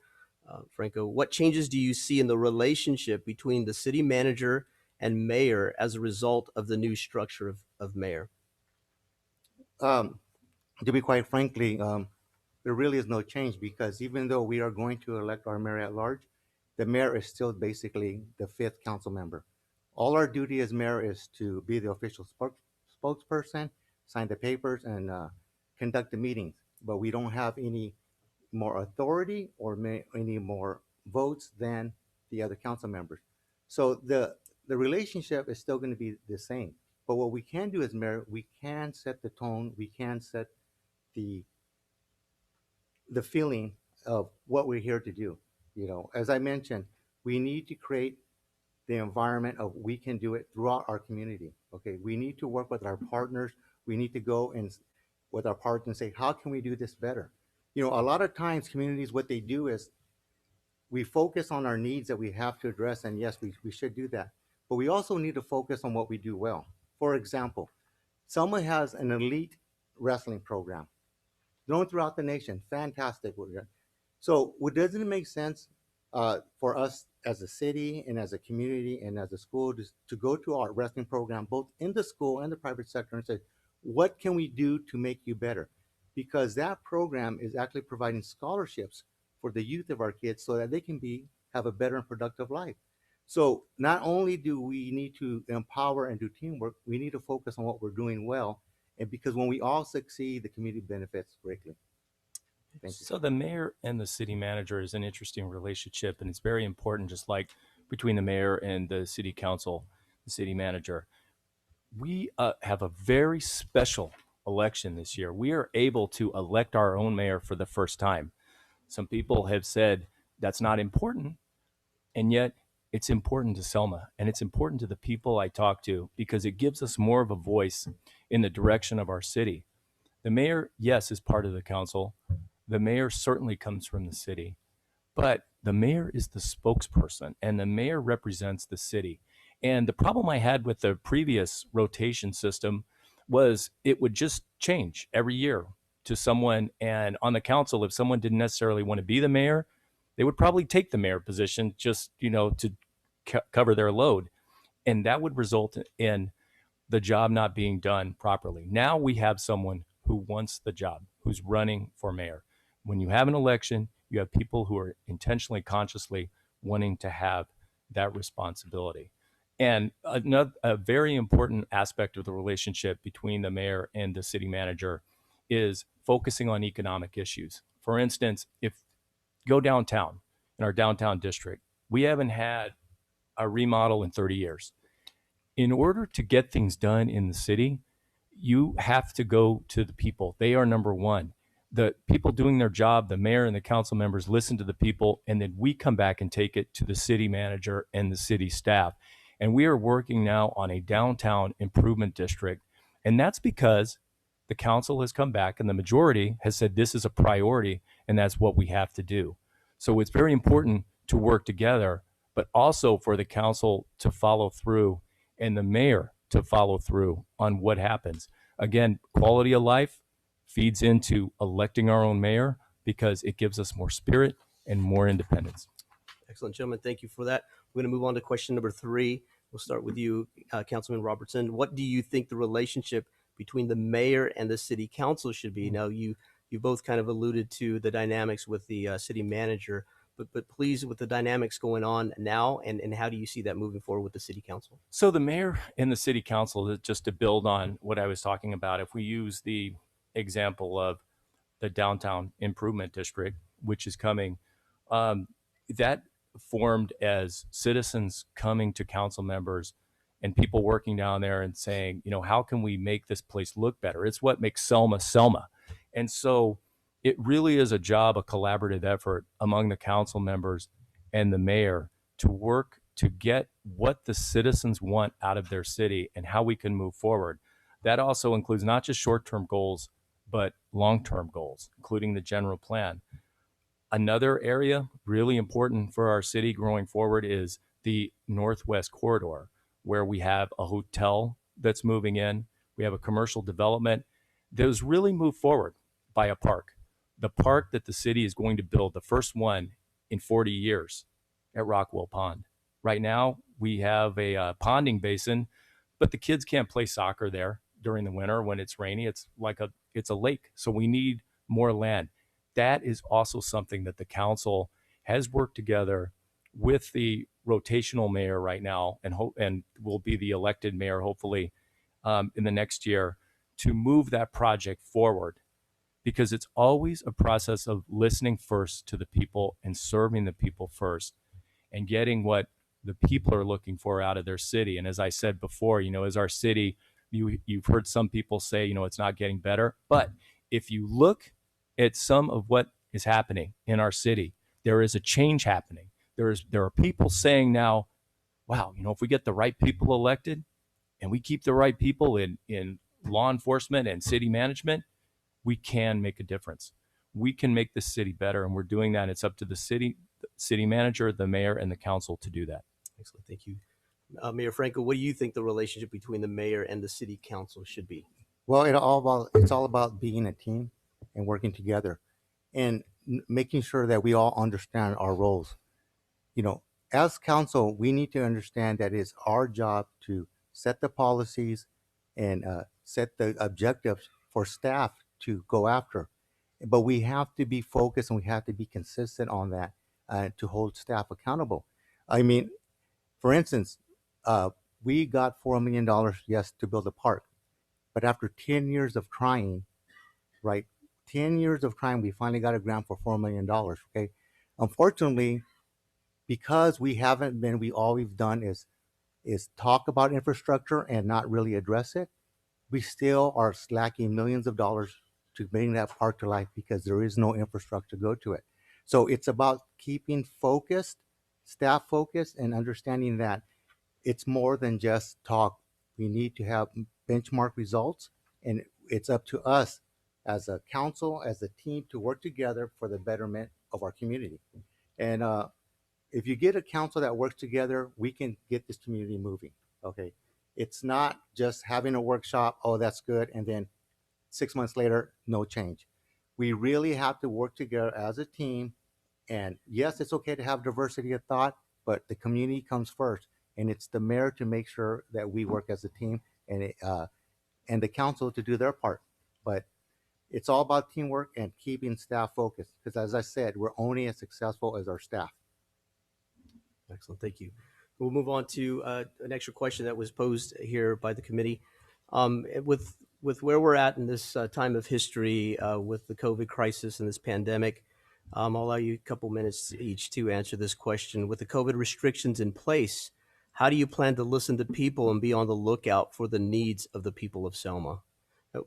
E: Franco. What changes do you see in the relationship between the city manager and mayor as a result of the new structure of mayor?
H: To be quite frankly, there really is no change, because even though we are going to elect our mayor at large, the mayor is still basically the 5th council member. All our duty as mayor is to be the official spokesperson, sign the papers, and conduct the meetings. But we don't have any more authority or any more votes than the other council members. So the relationship is still going to be the same. But what we can do as mayor, we can set the tone, we can set the feeling of what we're here to do. You know, as I mentioned, we need to create the environment of we can do it throughout our community. Okay, we need to work with our partners. We need to go and with our partners and say, how can we do this better? You know, a lot of times communities, what they do is we focus on our needs that we have to address, and yes, we should do that. But we also need to focus on what we do well. For example, Selma has an elite wrestling program known throughout the nation. Fantastic. So, doesn't it make sense for us as a city and as a community and as a school to go to our wrestling program, both in the school and the private sector, and say, what can we do to make you better? Because that program is actually providing scholarships for the youth of our kids so that they can have a better and productive life. So not only do we need to empower and do teamwork, we need to focus on what we're doing well. And because when we all succeed, the community benefits greatly. Thank you.
I: So the mayor and the city manager is an interesting relationship, and it's very important, just like between the mayor and the city council, the city manager. We have a very special election this year. We are able to elect our own mayor for the first time. Some people have said that's not important, and yet it's important to Selma, and it's important to the people I talk to because it gives us more of a voice in the direction of our city. The mayor, yes, is part of the council. The mayor certainly comes from the city, but the mayor is the spokesperson, and the mayor represents the city. And the problem I had with the previous rotation system was it would just change every year to someone. And on the council, if someone didn't necessarily want to be the mayor, they would probably take the mayor position just, to cover their load. And that would result in the job not being done properly. Now we have someone who wants the job, who's running for mayor. When you have an election, you have people who are intentionally, consciously wanting to have that responsibility. And a very important aspect of the relationship between the mayor and the city manager is focusing on economic issues. For instance, if you go downtown, in our downtown district, we haven't had a remodel in 30 years. In order to get things done in the city, you have to go to the people. They are number one. The people doing their job, the mayor and the council members listen to the people, and then we come back and take it to the city manager and the city staff. And we are working now on a downtown improvement district. And that's because the council has come back and the majority has said this is a priority and that's what we have to do. So it's very important to work together, but also for the council to follow through and the mayor to follow through on what happens. Again, quality of life feeds into electing our own mayor because it gives us more spirit and more independence.
E: Excellent, gentlemen. Thank you for that. We're going to move on to question number 3. We'll start with you, Councilman Robertson. What do you think the relationship between the mayor and the city council should be? Now, you both kind of alluded to the dynamics with the city manager, but please, with the dynamics going on now, and how do you see that moving forward with the city council?
I: So the mayor and the city council, just to build on what I was talking about, if we use the example of the downtown improvement district, which is coming, that formed as citizens coming to council members and people working down there and saying, how can we make this place look better? It's what makes Selma Selma. And so it really is a collaborative effort among the council members and the mayor to work to get what the citizens want out of their city and how we can move forward. That also includes not just short-term goals, but long-term goals, including the general plan. Another area really important for our city growing forward is the Northwest Corridor, where we have a hotel that's moving in. We have a commercial development that was really moved forward by a park. The park that the city is going to build, the first one in 40 years at Rockwell Pond. Right now, we have a ponding basin, but the kids can't play soccer there during the winter when it's rainy. It's a lake, so we need more land. That is also something that the council has worked together with the rotational mayor right now, and will be the elected mayor hopefully in the next year, to move that project forward, because it's always a process of listening first to the people and serving the people first and getting what the people are looking for out of their city. And as I said before, as our city, you've heard some people say, it's not getting better. But if you look at some of what is happening in our city, there is a change happening. There are people saying now, wow, if we get the right people elected and we keep the right people in law enforcement and city management, we can make a difference. We can make the city better, and we're doing that. It's up to the city manager, the mayor, and the council to do that.
E: Excellent. Thank you. Mayor Franco, what do you think the relationship between the mayor and the city council should be?
H: Well, it's all about being a team and working together and making sure that we all understand our roles. As council, we need to understand that it's our job to set the policies and set the objectives for staff to go after. But we have to be focused and we have to be consistent on that to hold staff accountable. I mean, for instance, we got $4 million, yes, to build a park. But after 10 years of trying, right, 10 years of trying, we finally got a grant for $4 million, okay? Unfortunately, because we all we've done is talk about infrastructure and not really address it, we still are slacking millions of dollars to bring that park to life because there is no infrastructure to go to it. So it's about keeping focused, staff focused, and understanding that it's more than just talk. We need to have benchmark results, and it's up to us as a council, as a team, to work together for the betterment of our community. And if you get a council that works together, we can get this community moving. Okay, it's not just having a workshop. Oh, that's good, and then 6 months later, no change. We really have to work together as a team. And yes, it's okay to have diversity of thought, but the community comes first, and it's the mayor to make sure that we work as a team, and the council to do their part. But it's all about teamwork and keeping staff focused. Because as I said, we're only as successful as our staff.
E: Excellent, thank you. We'll move on to an extra question that was posed here by the committee. With where we're at in this time of history with the COVID crisis and this pandemic, I'll allow you a couple minutes each to answer this question. With the COVID restrictions in place, how do you plan to listen to people and be on the lookout for the needs of the people of Selma?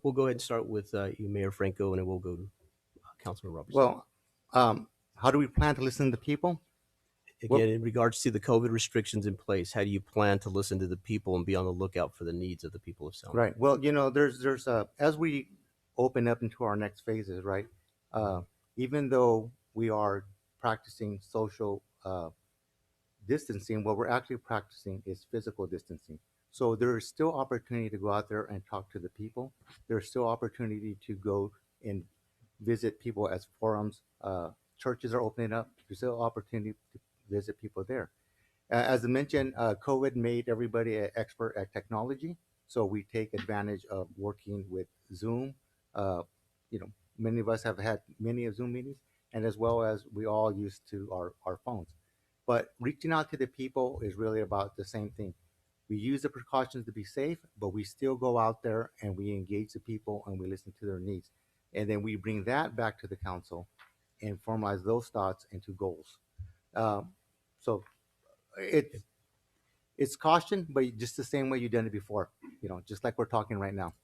E: We'll go ahead and start with you, Mayor Franco, and then we'll go to Councilman Robertson.
H: Well, how do we plan to listen to people?
E: Again, in regards to the COVID restrictions in place, how do you plan to listen to the people and be on the lookout for the needs of the people of Selma?
H: Right. Well, there's as we open up into our next phases, right? Even though we are practicing social distancing, what we're actually practicing is physical distancing. So there is still opportunity to go out there and talk to the people. There's still opportunity to go and visit people as forums. Churches are opening up. There's still opportunity to visit people there. As I mentioned, COVID made everybody an expert at technology. So we take advantage of working with Zoom. Many of us have had many of Zoom meetings, and as well as we all used to our phones. But reaching out to the people is really about the same thing. We use the precautions to be safe, but we still go out there and we engage the people and we listen to their needs. And then we bring that back to the council and formalize those thoughts into goals. So it's caution, but just the same way you've done it before, just like we're talking right now.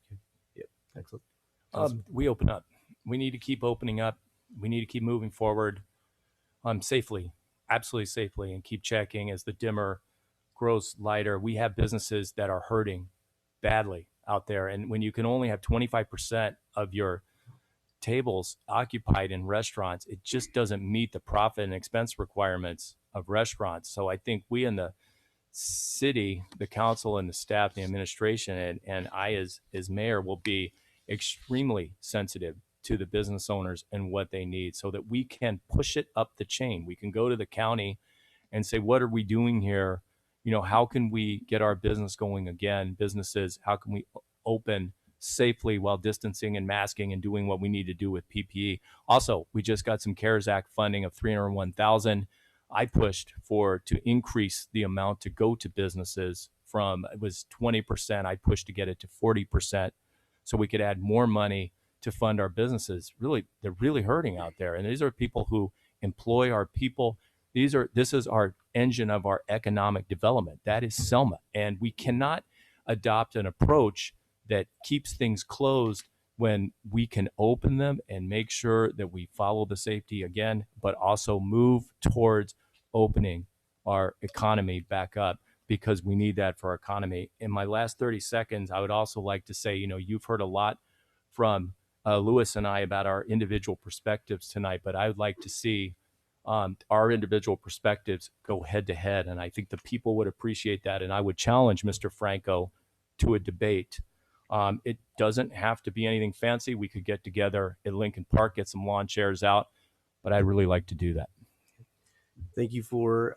E: Yep, excellent.
I: We open up. We need to keep opening up. We need to keep moving forward safely, absolutely safely, and keep checking as the dimmer grows lighter. We have businesses that are hurting badly out there. And when you can only have 25% of your tables occupied in restaurants, it just doesn't meet the profit and expense requirements of restaurants. So I think we in the city, the council and the staff, the administration, and I as mayor will be extremely sensitive to the business owners and what they need so that we can push it up the chain. We can go to the county and say, what are we doing here? How can we get our business going again? Businesses, how can we open safely while distancing and masking and doing what we need to do with PPE? Also, we just got some CARES Act funding of $301,000. I pushed to increase the amount to go to businesses from, it was 20%. I pushed to get it to 40% so we could add more money to fund our businesses. Really, they're really hurting out there. And these are people who employ our people. This is our engine of our economic development. That is Selma. And we cannot adopt an approach that keeps things closed when we can open them and make sure that we follow the safety again, but also move towards opening our economy back up because we need that for our economy. In my last 30 seconds, I would also like to say, you've heard a lot from Louis and I about our individual perspectives tonight, but I would like to see our individual perspectives go head to head. And I think the people would appreciate that. And I would challenge Mr. Franco to a debate. It doesn't have to be anything fancy. We could get together at Lincoln Park, get some lawn chairs out, but I'd really like to do that.
E: Thank you for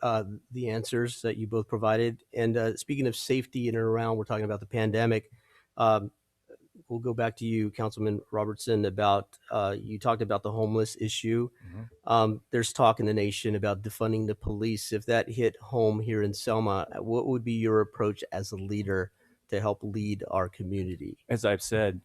E: the answers that you both provided. And speaking of safety in and around, we're talking about the pandemic. We'll go back to you, Councilman Robertson, about you talked about the homeless issue. Mm-hmm. There's talk in the nation about defunding the police. If that hit home here in Selma, what would be your approach as a leader to help lead our community?
I: As I've said,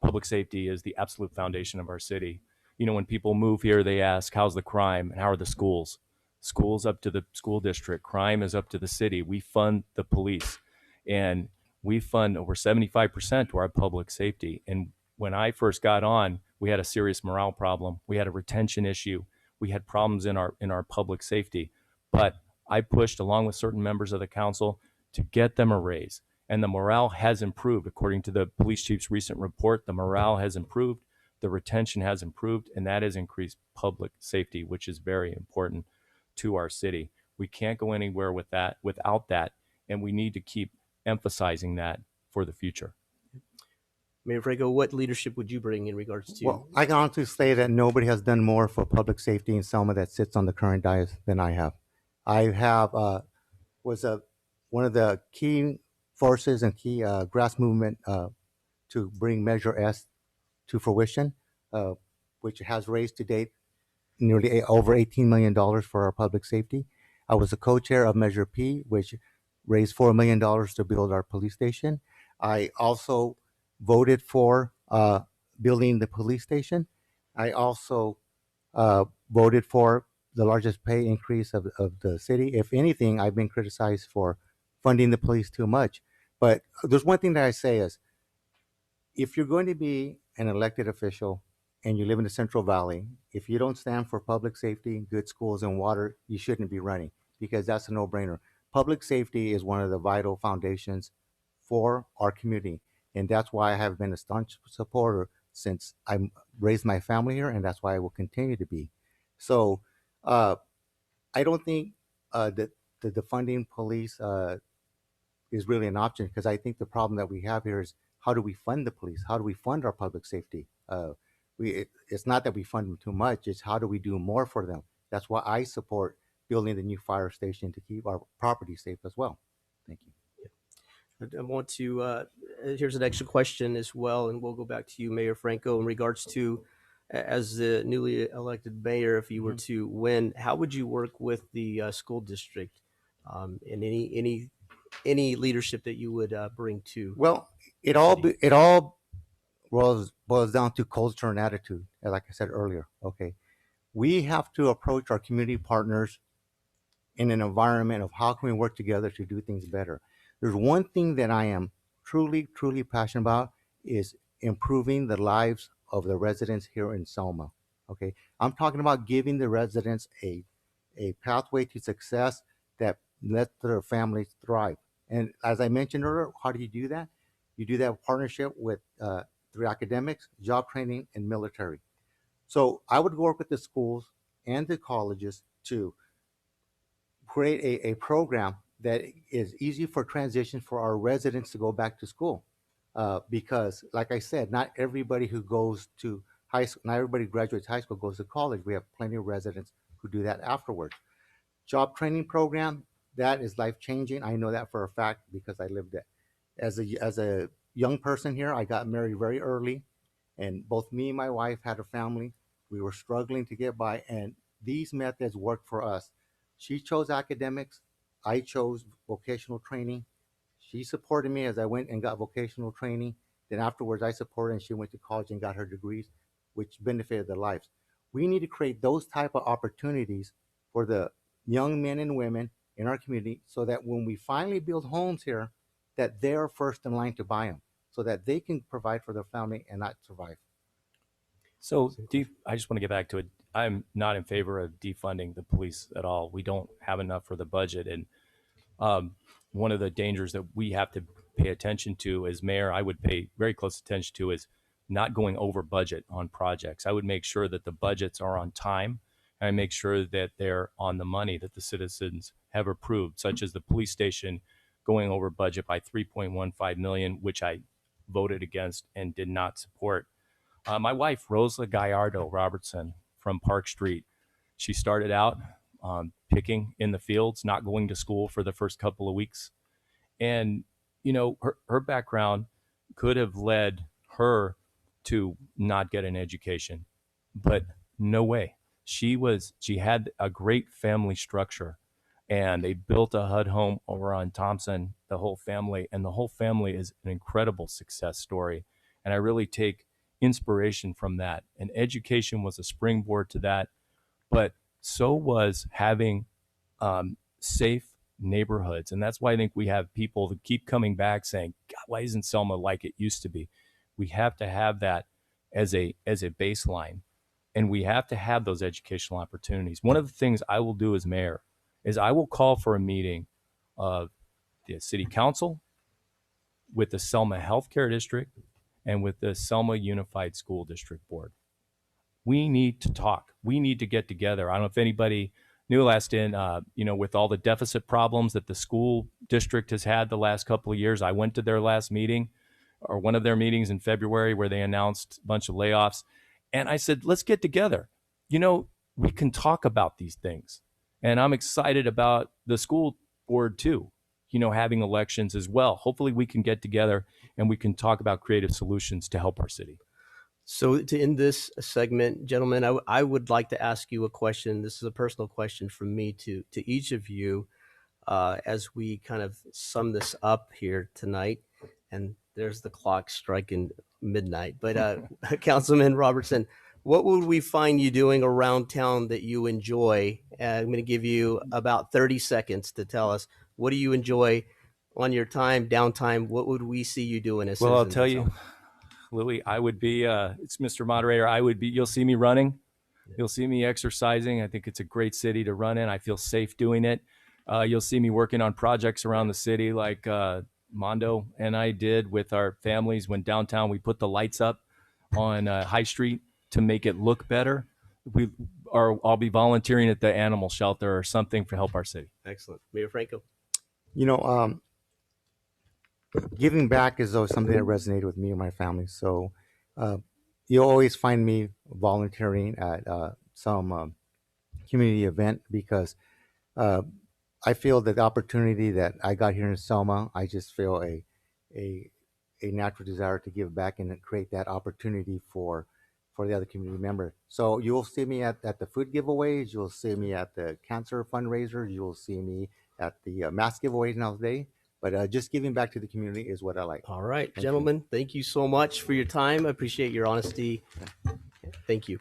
I: public safety is the absolute foundation of our city. When people move here, they ask, how's the crime and how are the schools? Schools up to the school district. Crime is up to the city. We fund the police. And we fund over 75% to our public safety. And when I first got on, we had a serious morale problem. We had a retention issue. We had problems in our public safety. But I pushed, along with certain members of the council, to get them a raise. And the morale has improved. According to the police chief's recent report, the morale has improved, the retention has improved, and that has increased public safety, which is very important. to our city. We can't go anywhere without that, and we need to keep emphasizing that for the future.
E: Mayor Franco, what leadership would you bring in regards to?
H: Well, I can honestly say that nobody has done more for public safety in Selma that sits on the current dais than I have. I have was one of the key forces and key grass movement to bring Measure S to fruition, uh, which has raised to date nearly over $18 million for our public safety. I was the co-chair of Measure P, which raised $4 million to build our police station. I also voted for building the police station. I also voted for the largest pay increase of the city. If anything, I've been criticized for funding the police too much. But there's one thing that I say is, if you're going to be an elected official and you live in the Central Valley, if you don't stand for public safety, good schools, and water, you shouldn't be running, because that's a no-brainer. Public safety is one of the vital foundations for our community, and that's why I have been a staunch supporter since I raised my family here, and that's why I will continue to be. So I don't think that the defunding police is really an option, because I think the problem that we have here is, how do we fund the police? How do we fund our public safety? It's not that we fund them too much, it's how do we do more for them? That's why I support building the new fire station to keep our property safe as well. Thank you.
E: I want to, here's an extra question as well, and we'll go back to you, Mayor Franco, in regards to, as the newly elected mayor, if you were to win, how would you work with the school district, and any leadership that you would bring to?
H: Well, it all boils down to culture and attitude, like I said earlier. Okay, we have to approach our community partners in an environment of how can we work together to do things better. There's one thing that I am truly, truly passionate about, is improving the lives of the residents here in Selma. Okay, I'm talking about giving the residents a pathway to success that lets their families thrive. And as I mentioned earlier, how do you do that? You do that in partnership with through academics, job training, and military. So I would work with the schools and the colleges to create a program that is easy for transition for our residents to go back to school. Because, like I said, not everybody who goes to high school, not everybody graduates high school goes to college. We have plenty of residents who do that afterwards. Job training program, that is life changing. I know that for a fact because I lived it. As a young person here, I got married very early, and both me and my wife had a family. We were struggling to get by, and these methods worked for us. She chose academics. I chose vocational training. She supported me as I went and got vocational training. Then afterwards, I supported her, and she went to college and got her degrees, which benefited their lives. We need to create those type of opportunities for the young men and women in our community, so that when we finally build homes here, that they're first in line to buy them, so that they can provide for their family and not survive.
I: So I just want to get back to it. I'm not in favor of defunding the police at all. We don't have enough for the budget. And one of the dangers that we have to pay attention to as mayor, I would pay very close attention to, is not going over budget on projects. I would make sure that the budgets are on time, and I make sure that they're on the money that the citizens have approved, such as the police station going over budget by 3.15 million, which I voted against and did not support. My wife, Rosa Gallardo Robertson from Park Street, she started out picking in the fields, not going to school for the first couple of weeks. And, you know, her background could have led her to not get an education, but no way. She had a great family structure, and they built a HUD home over on Thompson, the whole family, and the whole family is an incredible success story. And I really take inspiration from that. And education was a springboard to that, but so was having safe neighborhoods. And that's why I think we have people that keep coming back saying, God, why isn't Selma like it used to be? We have to have that as a baseline, and we have to have those educational opportunities. One of the things I will do as mayor is I will call for a meeting of the city council with the Selma Healthcare District and with the Selma Unified School District Board. We need to talk. We need to get together. I don't know if anybody New last in, with all the deficit problems that the school district has had the last couple of years. I went to their last meeting, or one of their meetings in February, where they announced a bunch of layoffs. And I said, let's get together. We can talk about these things. And I'm excited about the school board too, having elections as well. Hopefully we can get together and we can talk about creative solutions to help our city.
E: So to end this segment, gentlemen, I would like to ask you a question. This is a personal question from me to each of you, as we kind of sum this up here tonight. And there's the clock striking midnight. But Councilman Robertson, what would we find you doing around town that you enjoy? I'm going to give you about 30 seconds to tell us, what do you enjoy on your downtime? What would we see you doing as
I: Well, I'll
E: citizens
I: tell
E: of
I: you,
E: Selma?
I: Louis, I would be, it's Mr. Moderator, you'll see me running. You'll see me exercising. I think it's a great city to run in. I feel safe doing it. You'll see me working on projects around the city like Mondo and I did with our families when downtown we put the lights up on High Street to make it look better. I'll be volunteering at the animal shelter or something to help our city.
E: Excellent. Mayor Franco.
H: You know, giving back is always something that resonated with me and my family. So you'll always find me volunteering at some community event because I feel that the opportunity that I got here in Selma, I just feel a natural desire to give back and create that opportunity for the other community member. So you'll see me at the food giveaways, you'll see me at the cancer fundraisers, you'll see me at the mask giveaways nowadays. But just giving back to the community is what I like.
E: All right,
H: Thank you.
E: gentlemen, thank you so much for your time. I appreciate your honesty. Thank you.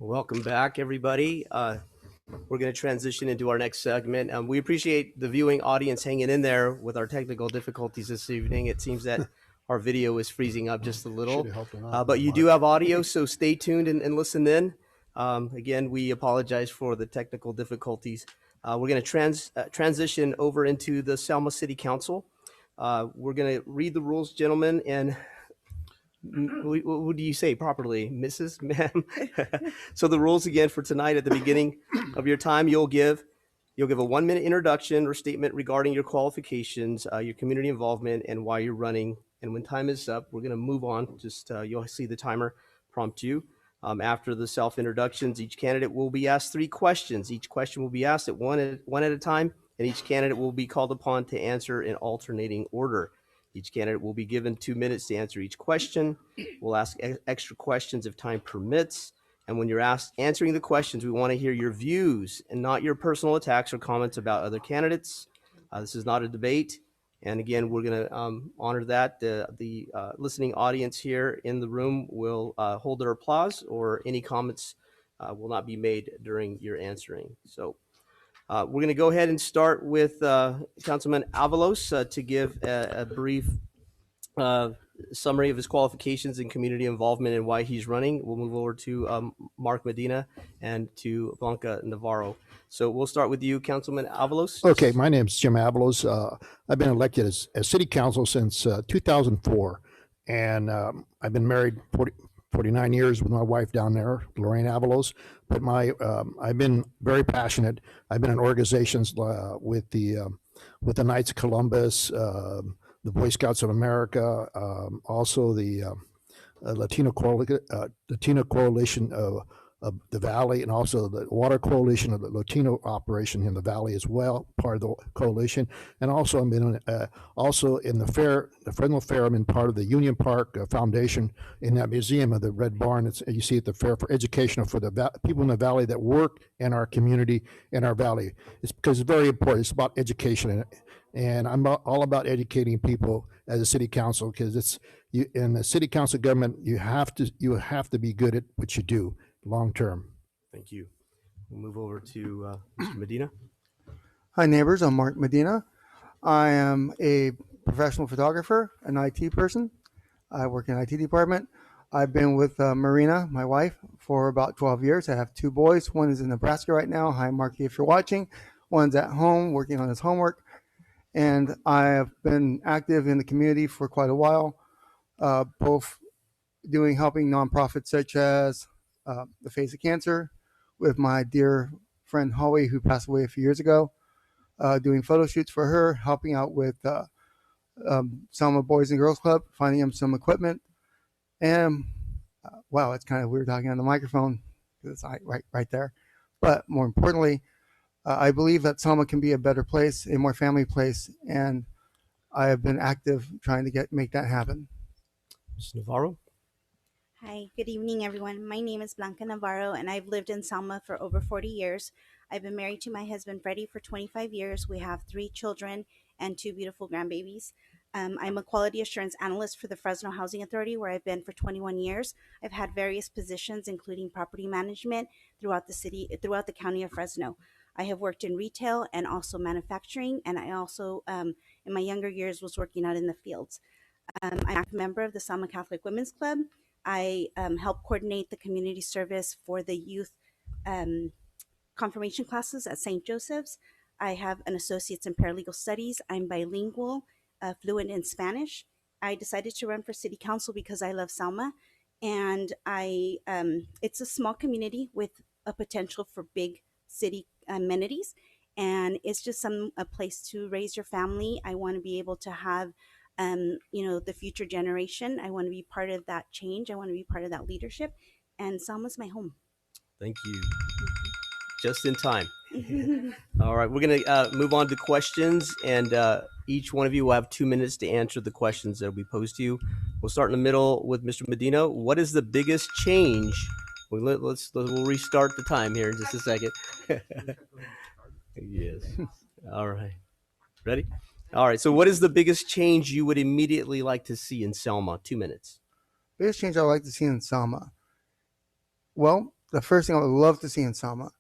E: Welcome back, everybody. We're going to transition into our next segment. We appreciate the viewing audience hanging in there with our technical difficulties this evening. It seems that our video is freezing up just a little, but you do have audio, so stay tuned and listen in. Again, we apologize for the technical difficulties. We're going to transition over into the Selma City Council. We're going to read the rules, gentlemen, and what do you say properly, Mrs. Ma'am? So the rules again for tonight: at the beginning of your time, you'll give a 1-minute introduction or statement regarding your qualifications, your community involvement, and why you're running. And when time is up, we're going to move on. Just you'll see the timer prompt you. After the self-introductions, each candidate will be asked 3 questions. Each question will be asked at one at a time, and each candidate will be called upon to answer in alternating order. Each candidate will be given 2 minutes to answer each question. We'll ask extra questions if time permits. And when you're answering the questions, we want to hear your views and not your personal attacks or comments about other candidates. This is not a debate. And again, we're going to honor that. The listening audience here in the room will hold their applause, or any comments will not be made during your answering. So we're going to go ahead and start with Councilman Avalos to give a brief summary of his qualifications and community involvement and why he's running. We'll move over to Mark Medina and to Blanca Navarro. So we'll start with you, Councilman Avalos.
J: Okay, my name is Jim Avalos. I've been elected as city council since 2004, and I've been married 49 years with my wife down there, Lorraine Avalos. But I've been very passionate. I've been in organizations with the Knights of Columbus, the Boy Scouts of America, also the Latino Coalition of the Valley, and also the Water Coalition of the Latino operation in the Valley as well, part of the coalition. And also I've been also in the fair, the Fresno Fair. I'm in part of the Union Park Foundation in that museum of the Red Barn. You see at the fair for educational for the people in the Valley that work in our community, in our Valley. It's because it's very important. It's about education. And I'm all about educating people as a city council, because it's in the city council government, you have to be good at what you do long term.
E: Thank you. We'll move over to Mr. Medina.
K: Hi, neighbors. I'm Mark Medina. I am a professional photographer, an IT person. I work in the IT department. I've been with Marina, my wife, for about 12 years. I have 2 boys. One is in Nebraska right now. Hi, Marky, if you're watching. One's at home working on his homework. And I have been active in the community for quite a while, both helping nonprofits such as the Face of Cancer with my dear friend Holly, who passed away a few years ago, doing photo shoots for her, helping out with Selma Boys and Girls Club, finding them some equipment. And wow, it's kind of weird talking on the microphone because it's right there. But more importantly, I believe that Selma can be a better place, a more family place, and I have been active trying to make that happen.
E: Ms. Navarro.
L: Hi, good evening, everyone. My name is Blanca Navarro, and I've lived in Selma for over 40 years. I've been married to my husband, Freddie, for 25 years. We have 3 children and 2 beautiful grandbabies. I'm a quality assurance analyst for the Fresno Housing Authority, where I've been for 21 years. I've had various positions, including property management throughout the county of Fresno. I have worked in retail and also manufacturing, and I also, in my younger years, was working out in the fields. I'm a member of the Selma Catholic Women's Club. I help coordinate the community service for the youth confirmation classes at St. Joseph's. I have an associate's in paralegal studies. I'm bilingual, fluent in Spanish. I decided to run for city council because I love Selma, and it's a small community with a potential for big city amenities, and it's just a place to raise your family. I want to be able to have the future generation. I want to be part of that change. I want to be part of that leadership, and Selma's my home.
E: Thank you. Just in time. All right, we're going to move on to questions, and each one of you will have 2 minutes to answer the questions that will be posed to you. We'll start in the middle with Mr. Medina. What is the biggest change? We'll restart the time here in just a second. Yes. All right. Ready? All right. So what is the biggest change you would immediately like to see in Selma? 2 minutes.
K: Biggest change I would like to see in Selma. Well, the first thing I would love to see in Selma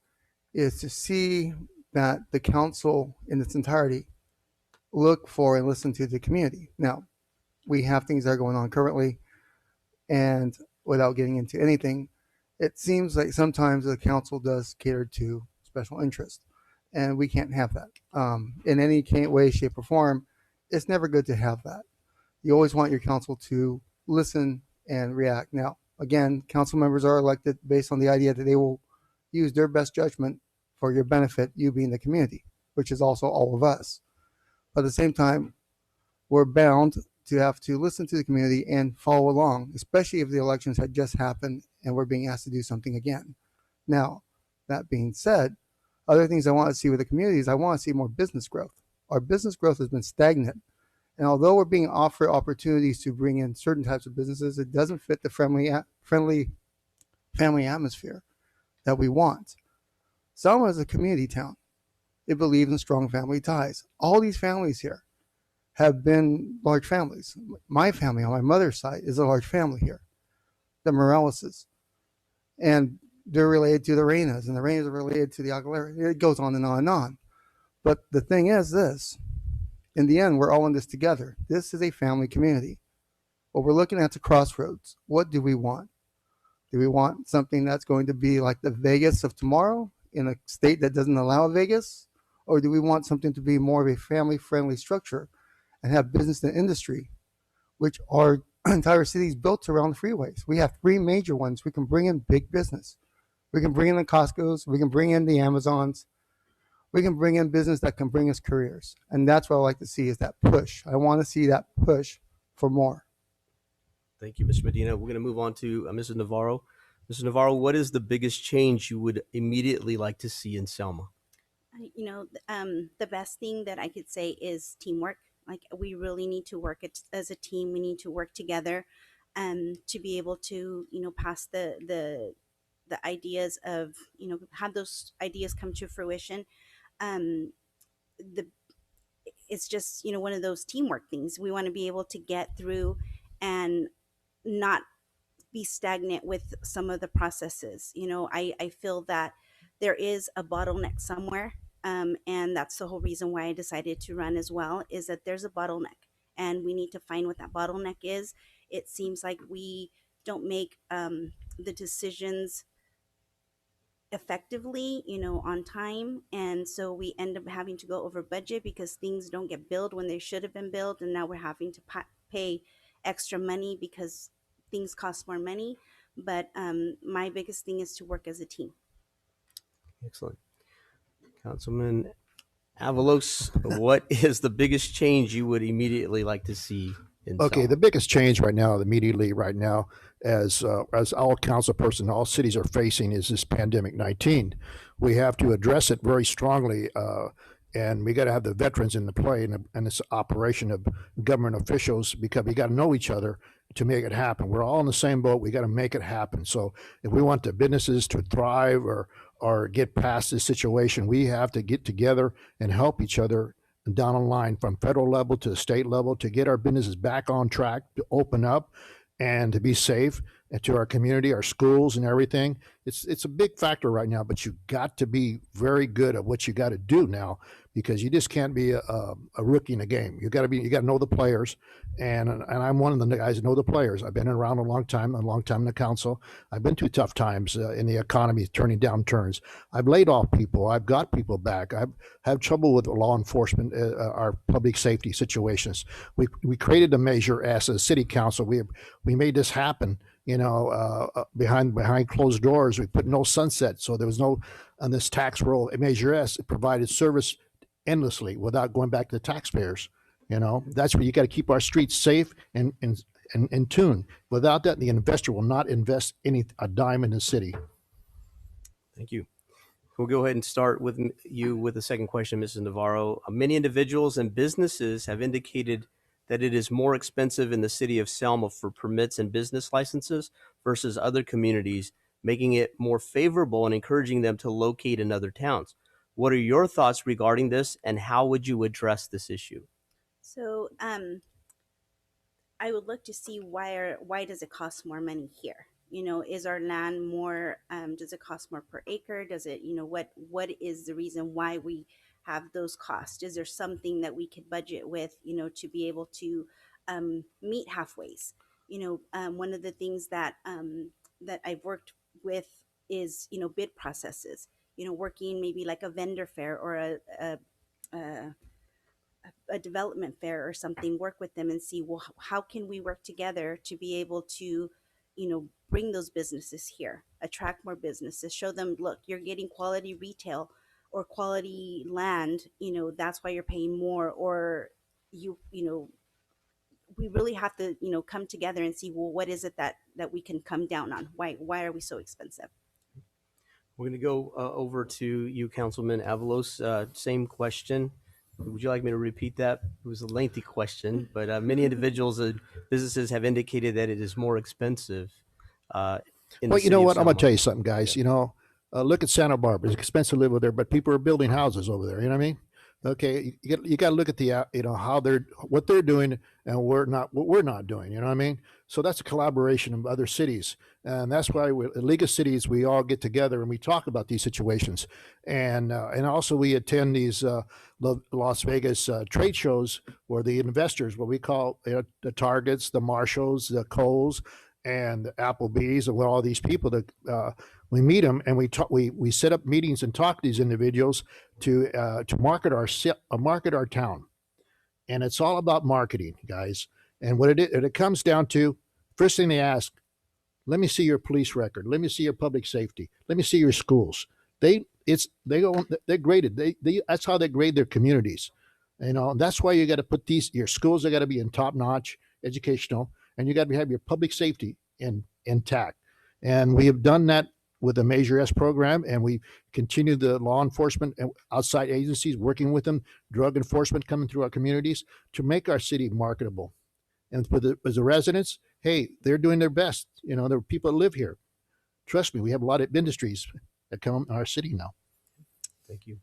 K: is to see that the council in its entirety look for and listen to the community. Now, we have things that are going on currently, and without getting into anything, it seems like sometimes the council does cater to special interest, and we can't have that. In any way, shape, or form, it's never good to have that. You always want your council to listen and react. Now, again, council members are elected based on the idea that they will use their best judgment for your benefit, you being the community, which is also all of us. But at the same time, we're bound to have to listen to the community and follow along, especially if the elections had just happened and we're being asked to do something again. Now, that being said, other things I want to see with the community is I want to see more business growth. Our business growth has been stagnant. And although we're being offered opportunities to bring in certain types of businesses, it doesn't fit the friendly family atmosphere that we want. Selma is a community town. It believes in strong family ties. All these families here have been large families. My family on my mother's side is a large family here, the Moraleses. And they're related to the Reynas, and the Reynas are related to the Aguilera. It goes on and on and on. But the thing is this, in the end, we're all in this together. This is a family community. What we're looking at the crossroads. What do we want? Do we want something that's going to be like the Vegas of tomorrow in a state that doesn't allow Vegas? Or do we want something to be more of a family-friendly structure and have business and industry, which our entire city is built around the freeways? We have three major ones. We can bring in big business. We can bring in the Costco's. We can bring in the Amazons. We can bring in business that can bring us careers. And that's what I like to see is that push. I want to see that push for more.
E: Thank you, Mr. Medina. We're going to move on to Mrs. Navarro. Mrs. Navarro, what is the biggest change you would immediately like to see in Selma?
L: The best thing that I could say is teamwork. Like we really need to work as a team. We need to work together, to be able to pass the ideas of have those ideas come to fruition. Um, the it's just one of those teamwork things. We want to be able to get through and not be stagnant with some of the processes. I feel that there is a bottleneck somewhere. And that's the whole reason why I decided to run as well, is that there's a bottleneck and we need to find what that bottleneck is. It seems like we don't make the decisions effectively, on time. And so we end up having to go over budget because things don't get billed when they should have been billed. And now we're having to pay extra money because things cost more money. But my biggest thing is to work as a team.
E: Excellent. Councilman Avalos, what is the biggest change you would immediately like to see in
J: Okay,
E: Selma?
J: the biggest change immediately right now, as all council person, all cities are facing, is this pandemic 19. We have to address it very strongly, and we got to have the veterans in the play and this operation of government officials, because we got to know each other to make it happen. We're all in the same boat. We got to make it happen. So if we want the businesses to thrive or get past this situation, we have to get together and help each other down the line from federal level to the state level to get our businesses back on track, to open up and to be safe, and to our community, our schools and everything. It's a big factor right now, but you got to be very good at what you got to do now, because you just can't be a rookie in the game. You got to know the players, and I'm one of the guys that know the players. I've been around a long time in the council. I've been through tough times in the economy, turning down turns. I've laid off people. I've got people back. I've had trouble with law enforcement, our public safety situations. We created a measure as a city council. We made this happen. Behind closed doors. We put no sunset, so there was no on this tax roll. Measure S, it provided service endlessly without going back to the taxpayers. That's where you got to keep our streets safe and in tune. Without that, the investor will not invest a dime in the city.
E: Thank you. We'll go ahead and start with you with the second question, Mrs. Navarro. Many individuals and businesses have indicated that it is more expensive in the city of Selma for permits and business licenses versus other communities, making it more favorable and encouraging them to locate in other towns. What are your thoughts regarding this, and how would you address this issue?
L: So I would look to see why does it cost more money here? You know, is our land more, does it cost more per acre? Does it, you know, what is the reason why we have those costs? Is there something that we could budget with, you know, to be able to meet halfways? You know, one of the things that that I've worked with is, you know, bid processes. You know, working maybe like a vendor fair or a a development fair or something, work with them and see, well, how can we work together to be able to, you know, bring those businesses here, attract more businesses, show them, look, you're getting quality retail or quality land, you know, that's why you're paying more. Or you know, we really have to, you know, come together and see, well, what is it that we can come down on? Why are we so expensive?
E: We're going to go over to you, Councilman Avalos. Same question. Would you like me to repeat that? It was a lengthy question, but many individuals and businesses have indicated that it is more expensive in the
J: Well, you
E: city
J: know
E: of
J: what? I'm going to
E: Selma.
J: tell you something, guys.
E: Yeah.
J: You know, look at Santa Barbara. It's expensive to live over there, but people are building houses over there. You know what I mean? Okay, you got to look at the you know how they're what they're doing and what we're not doing. You know what I mean? So that's a collaboration of other cities, and that's why at League of Cities we all get together and we talk about these situations, and also we attend these Las Vegas trade shows where the investors, what we call the Targets, the Marshalls, the Kohl's, and the Applebee's, and with all these people that we meet them and we talk. We set up meetings and talk to these individuals to market our town, and it's all about marketing, guys. And what it comes down to, first thing they ask, let me see your police record. Let me see your public safety. Let me see your schools. They're graded. They that's how they grade their communities. You know, and that's why you got to put your schools. They got to be in top notch, educational, and you got to have your public safety intact. And we have done that with the Measure S program, and we continue the law enforcement and outside agencies working with them, drug enforcement coming through our communities to make our city marketable. And for as the residents, hey, they're doing their best. You know, there are people that live here. Trust me, we have a lot of industries that come in our city now.
E: Thank you.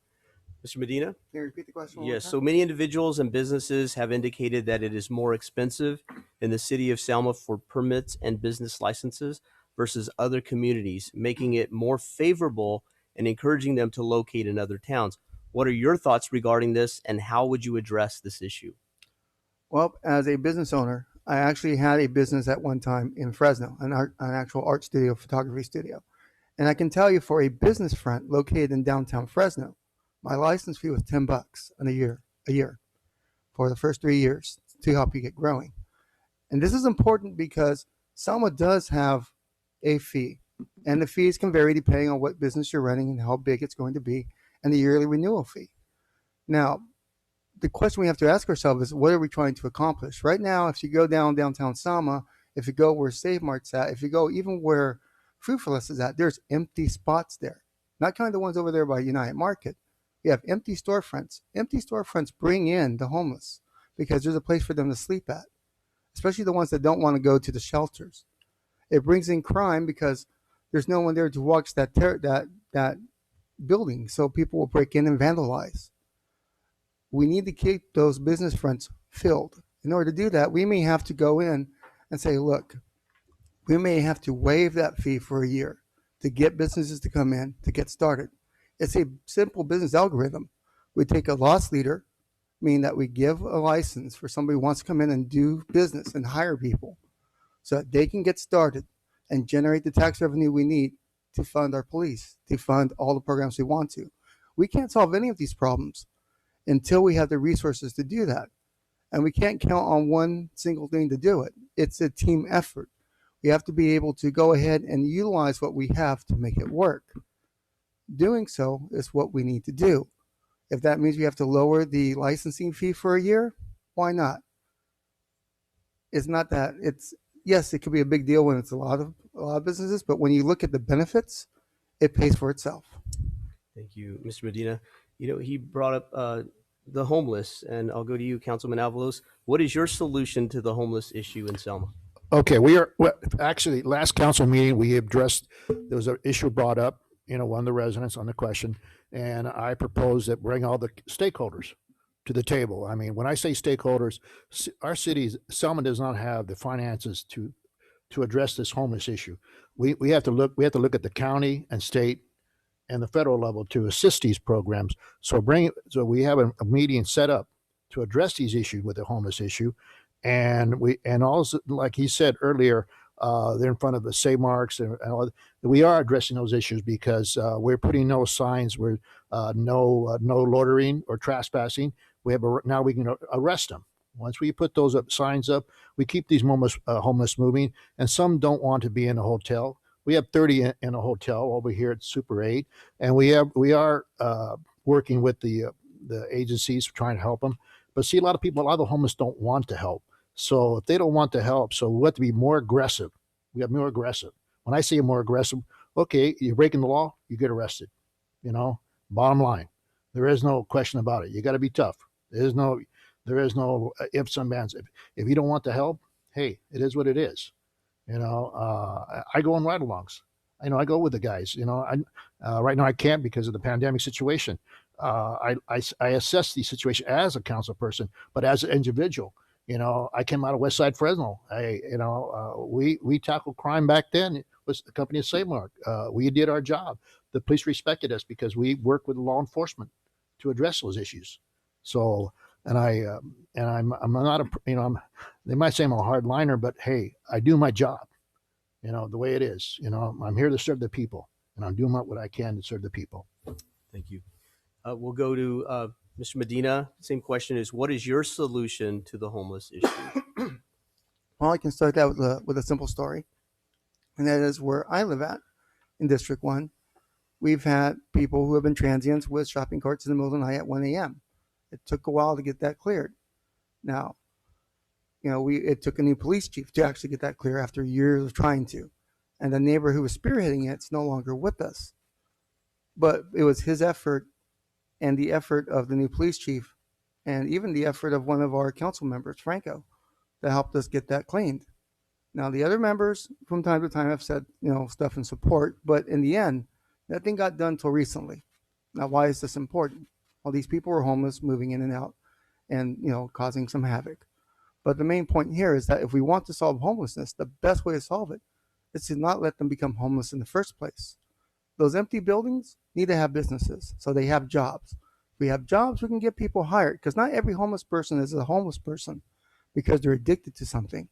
E: Mr. Medina?
K: Can you repeat the question? one more
E: Yes,
K: time?
E: so many individuals and businesses have indicated that it is more expensive in the city of Selma for permits and business licenses versus other communities, making it more favorable and encouraging them to locate in other towns. What are your thoughts regarding this, and how would you address this issue?
K: Well, as a business owner, I actually had a business at one time in Fresno, an actual art studio, photography studio. And I can tell you, for a business front located in downtown Fresno, my license fee was $10 a year for the first 3 years to help you get growing. And this is important because Selma does have a fee, and the fees can vary depending on what business you're running and how big it's going to be, and the yearly renewal fee. Now, the question we have to ask ourselves is, what are we trying to accomplish? Right now, if you go downtown Selma, if you go where Save Mart's at, if you go even where Food for Less is at, there's empty spots there. Not kind of the ones over there by United Market. You have empty storefronts. Empty storefronts bring in the homeless because there's a place for them to sleep at, especially the ones that don't want to go to the shelters. It brings in crime because there's no one there to watch that building, so people will break in and vandalize. We need to keep those business fronts filled. In order to do that, we may have to go in and say, look, we may have to waive that fee for a year to get businesses to come in to get started. It's a simple business algorithm. We take a loss leader, meaning that we give a license for somebody who wants to come in and do business and hire people so that they can get started and generate the tax revenue we need to fund our police, to fund all the programs we want to. We can't solve any of these problems until we have the resources to do that. And we can't count on one single thing to do it. It's a team effort. We have to be able to go ahead and utilize what we have to make it work. Doing so is what we need to do. If that means we have to lower the licensing fee for a year, why not? It's not that yes, it could be a big deal when it's a lot of businesses, but when you look at the benefits, it pays for itself.
E: Thank you, Mr. Medina. You know, he brought up the homeless, and I'll go to you, Councilman Avalos. What is your solution to the homeless issue in Selma?
J: Okay, actually last council meeting we addressed. There was an issue brought up. You know, one of the residents on the question, and I proposed that bring all the stakeholders to the table. I mean, when I say stakeholders, our cities, Selma does not have the finances to to address this homeless issue. We have to look at the county and state and the federal level to assist these programs. So we have a meeting set up to address these issues with the homeless issue, and also, like he said earlier, they're in front of the say marks, and all, we are addressing those issues because we're putting no signs where no loitering or trespassing. Now we can arrest them. Once we put those signs up, we keep these homeless moving, and some don't want to be in a hotel. We have 30 in a hotel over here at Super 8, and we are working with the agencies trying to help them. But see, a lot of the homeless don't want to help. So if they don't want to help, so we have to be more aggressive. We have more aggressive. When I say more aggressive, okay, you're breaking the law, you get arrested. Bottom line, there is no question about it. You got to be tough. There is no ifs and buts. If you don't want to help, hey, it is what it is. I go on ride-alongs. I go with the guys. Right now I can't because of the pandemic situation. I assess the situation as a council person, but as an individual, I came out of West Side Fresno. We tackled crime back then. It was the company of Selma. We did our job. The police respected us because we worked with law enforcement to address those issues. So, I'm not they might say I'm a hard liner, but hey, I do my job, the way it is. I'm here to serve the people, and I'm doing what I can to serve the people.
E: Thank you. We'll go to Mr. Medina. Same question is, what is your solution to the homeless issue?
K: Well, I can start that with a simple story, and that is where I live at in District 1. We've had people who have been transients with shopping carts in the middle of the night at 1 a.m. It took a while to get that cleared. Now, it took a new police chief to actually get that clear after years of trying to. And the neighbor who was spearheading it's no longer with us. But it was his effort and the effort of the new police chief and even the effort of one of our council members, Franco, that helped us get that cleaned. Now, the other members from time to time have said, stuff in support, but in the end, nothing got done till recently. Now, why is this important? Well, these people were homeless, moving in and out, and, causing some havoc. But the main point here is that if we want to solve homelessness, the best way to solve it is to not let them become homeless in the first place. Those empty buildings need to have businesses, so they have jobs. If we have jobs, we can get people hired, because not every homeless person is a homeless person because they're addicted to something.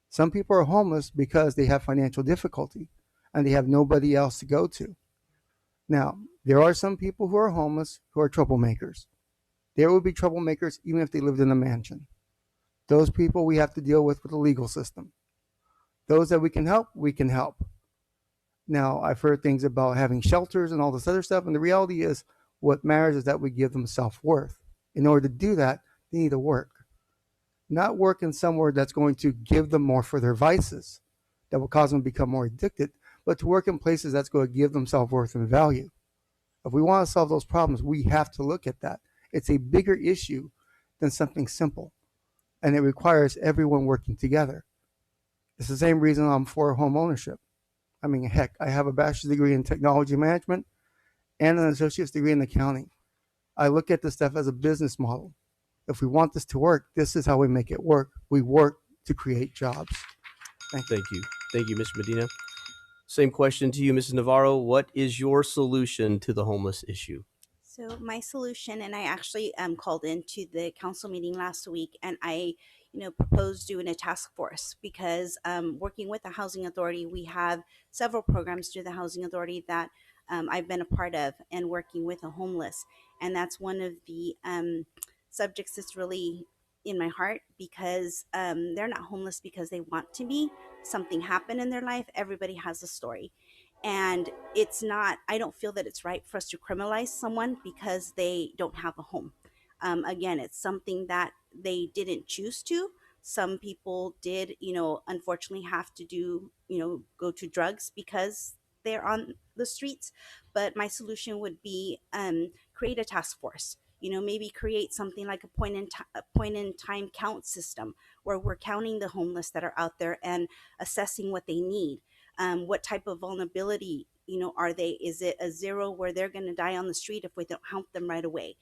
K: Some people are homeless because they have financial difficulty and they have nobody else to go to. Now, there are some people who are homeless who are troublemakers. There would be troublemakers even if they lived in a mansion. Those people we have to deal with the legal system. Those that we can help, we can help. Now, I've heard things about having shelters and all this other stuff, and the reality is what matters is that we give them self-worth. In order to do that, they need to work. Not work in somewhere that's going to give them more for their vices, that will cause them to become more addicted, but to work in places that's going to give them self-worth and value. If we want to solve those problems, we have to look at that. It's a bigger issue than something simple, and it requires everyone working together. It's the same reason I'm for home ownership. I mean, heck, I have a bachelor's degree in technology management and an associate's degree in accounting. I look at this stuff as a business model. If we want this to work, this is how we make it work. We work to create jobs.
E: Thank you. Thank you, Mr. Medina. Same question to you, Mrs. Navarro. What is your solution to the homeless issue?
L: So my solution, and I actually called into the council meeting last week, and I, proposed doing a task force because working with the housing authority, we have several programs through the housing authority that I've been a part of, and working with the homeless, and that's one of the subjects that's really in my heart because they're not homeless because they want to be. Something happened in their life. Everybody has a story. And it's not, I don't feel that it's right for us to criminalize someone because they don't have a home. Again, it's something that they didn't choose to. Some people did, unfortunately have to do, go to drugs because they're on the streets. But my solution would be create a task force. Maybe create something like a point in time count system where we're counting the homeless that are out there and assessing what they need. What type of vulnerability are they? Is it a zero where they're going to die on the street if we don't help them right away?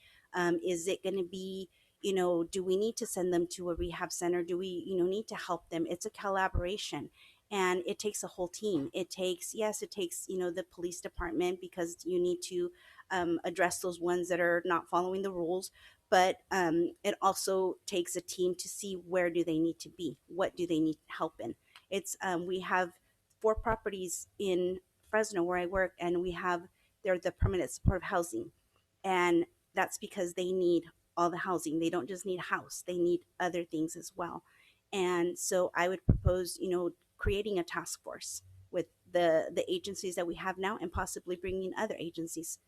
L: Is it going to be, do we need to send them to a rehab center? Do we need to help them? It's a collaboration. And it takes a whole team. It takes, yes, it takes, the police department, because you need to address those ones that are not following the rules. But it also takes a team to see where do they need to be, what do they need help in. It's we have 4 properties in Fresno where I work, and they're the permanent supportive housing, and that's because they need all the housing. They don't just need a house; they need other things as well. And so I would propose, creating a task force with the agencies that we have now, and possibly bringing other agencies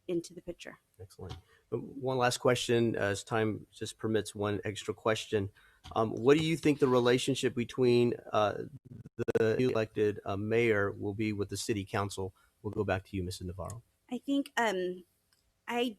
L: into the picture.
E: Excellent. One last question, as time just permits one extra question. What do you think the relationship between the new elected mayor will be with the city council? We'll go back to you, Mrs. Navarro.
L: I think I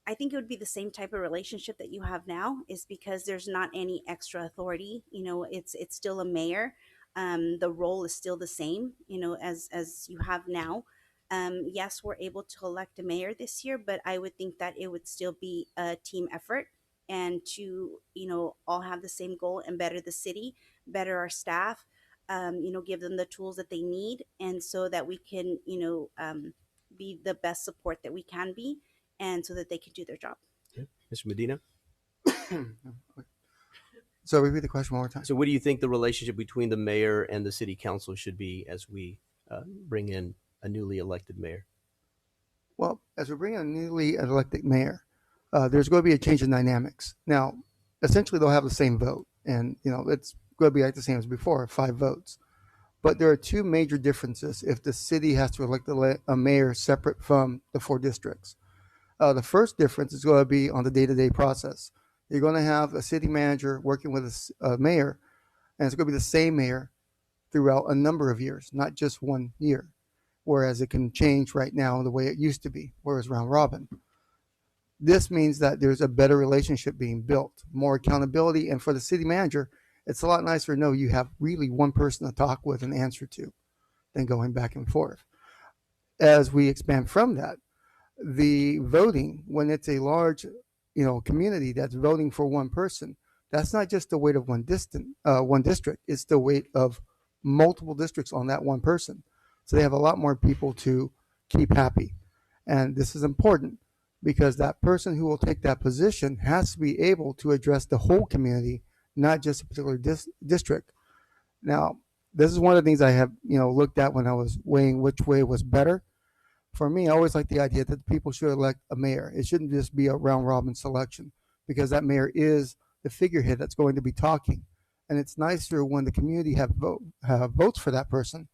L: I think it would be the same type of relationship that you have now, is because there's not any extra authority. It's still a mayor. The role is still the same, as you have now. Yes, we're able to elect a mayor this year, but I would think that it would still be a team effort, and to, all have the same goal and better the city, better our staff, give them the tools that they need, and so that we can, be the best support that we can be, and so that they can do their job.
E: Okay. Mr. Medina.
K: So repeat the question one more time.
E: So what do you think the relationship between the mayor and the city council should be as we bring in a newly elected mayor?
K: Well, as we bring in a newly elected mayor, there's going to be a change in dynamics. Now, essentially, they'll have the same vote, and it's going to be like the same as before, 5 votes. But there are 2 major differences if the city has to elect a mayor separate from the 4 districts. The first difference is going to be on the day-to-day process. You're going to have a city manager working with a mayor, and it's going to be the same mayor throughout a number of years, not just 1 year, whereas it can change right now the way it used to be, whereas round robin. This means that there's a better relationship being built, more accountability, and for the city manager, it's a lot nicer to know you have really one person to talk with and answer to than going back and forth. As we expand from that, the voting, when it's a large, community that's voting for one person, that's not just the weight of one district. It's the weight of multiple districts on that one person. So they have a lot more people to keep happy. And this is important because that person who will take that position has to be able to address the whole community, not just a particular district. Now, this is one of the things I have, looked at when I was weighing which way was better. For me, I always like the idea that people should elect a mayor. It shouldn't just be a round robin selection, because that mayor is the figurehead that's going to be talking. And it's nicer when the community have votes for that person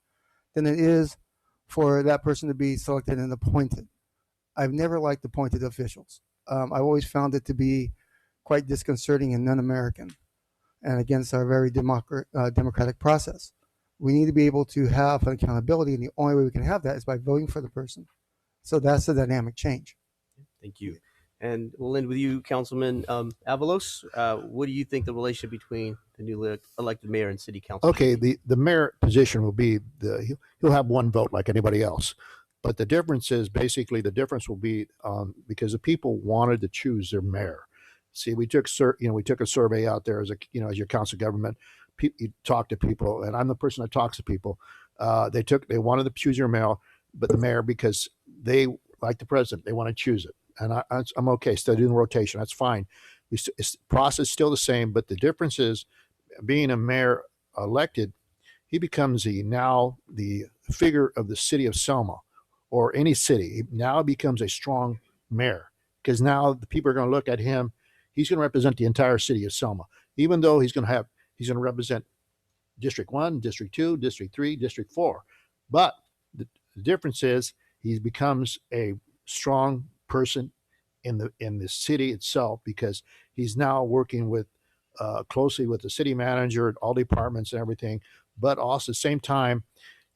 K: than it is for that person to be selected and appointed. I've never liked appointed officials. I've always found it to be quite disconcerting and non-American, and against our very democratic process. We need to be able to have an accountability, and the only way we can have that is by voting for the person. So that's the dynamic change.
E: Thank you. And we'll end with you, Councilman Avalos. What do you think the relationship between the newly elected mayor and city council?
J: Okay, the mayor position will be he'll have one vote like anybody else, but the difference is basically the difference will be because the people wanted to choose their mayor. See, we took a survey out there as as your council government. You talk to people, and I'm the person that talks to people. They wanted to choose your mayor, but the mayor, because they like the president, they want to choose it, and I'm okay. Still doing the rotation, that's fine. It's process still the same, but the difference is being a mayor elected, he becomes now the figure of the city of Selma or any city. He now becomes a strong mayor because now the people are going to look at him. He's going to represent the entire city of Selma, even though he's going to represent District 1, District 2, District 3, District 4. But the difference is he becomes a strong person in the city itself because he's now working with closely with the city manager and all departments and everything. But also at the same time,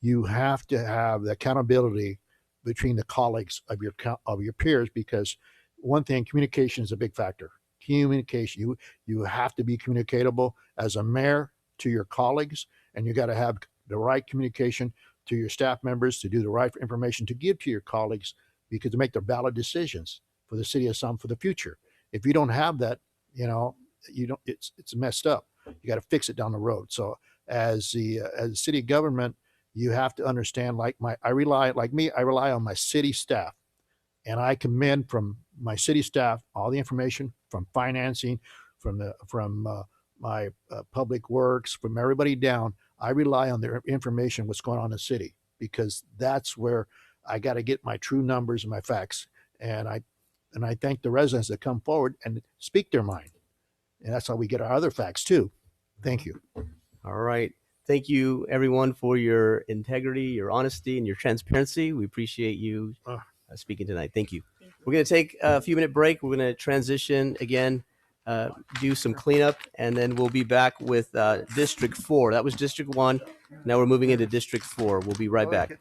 J: you have to have the accountability between the colleagues of your peers, because one thing, communication is a big factor. Communication. You have to be communicatable as a mayor to your colleagues, and you got to have the right communication to your staff members to do the right information to give to your colleagues, because to make the valid decisions for the city of Selma for the future. If you don't have that, you don't. It's messed up. You got to fix it down the road. So as the city government, you have to understand, I rely on my city staff, and I commend from my city staff all the information from financing, from my public works, from everybody down. I rely on their information, what's going on in the city, because that's where I got to get my true numbers and my facts. And I thank the residents that come forward and speak their mind, and that's how we get our other facts too. Thank you.
E: All right. Thank you, everyone, for your integrity, your honesty, and your transparency. We appreciate you speaking tonight. Thank you. We're going to take a few minute break. We're going to transition again, do some cleanup, and then we'll be back with District 4. That was District 1. Now we're moving into District 4. We'll be right back.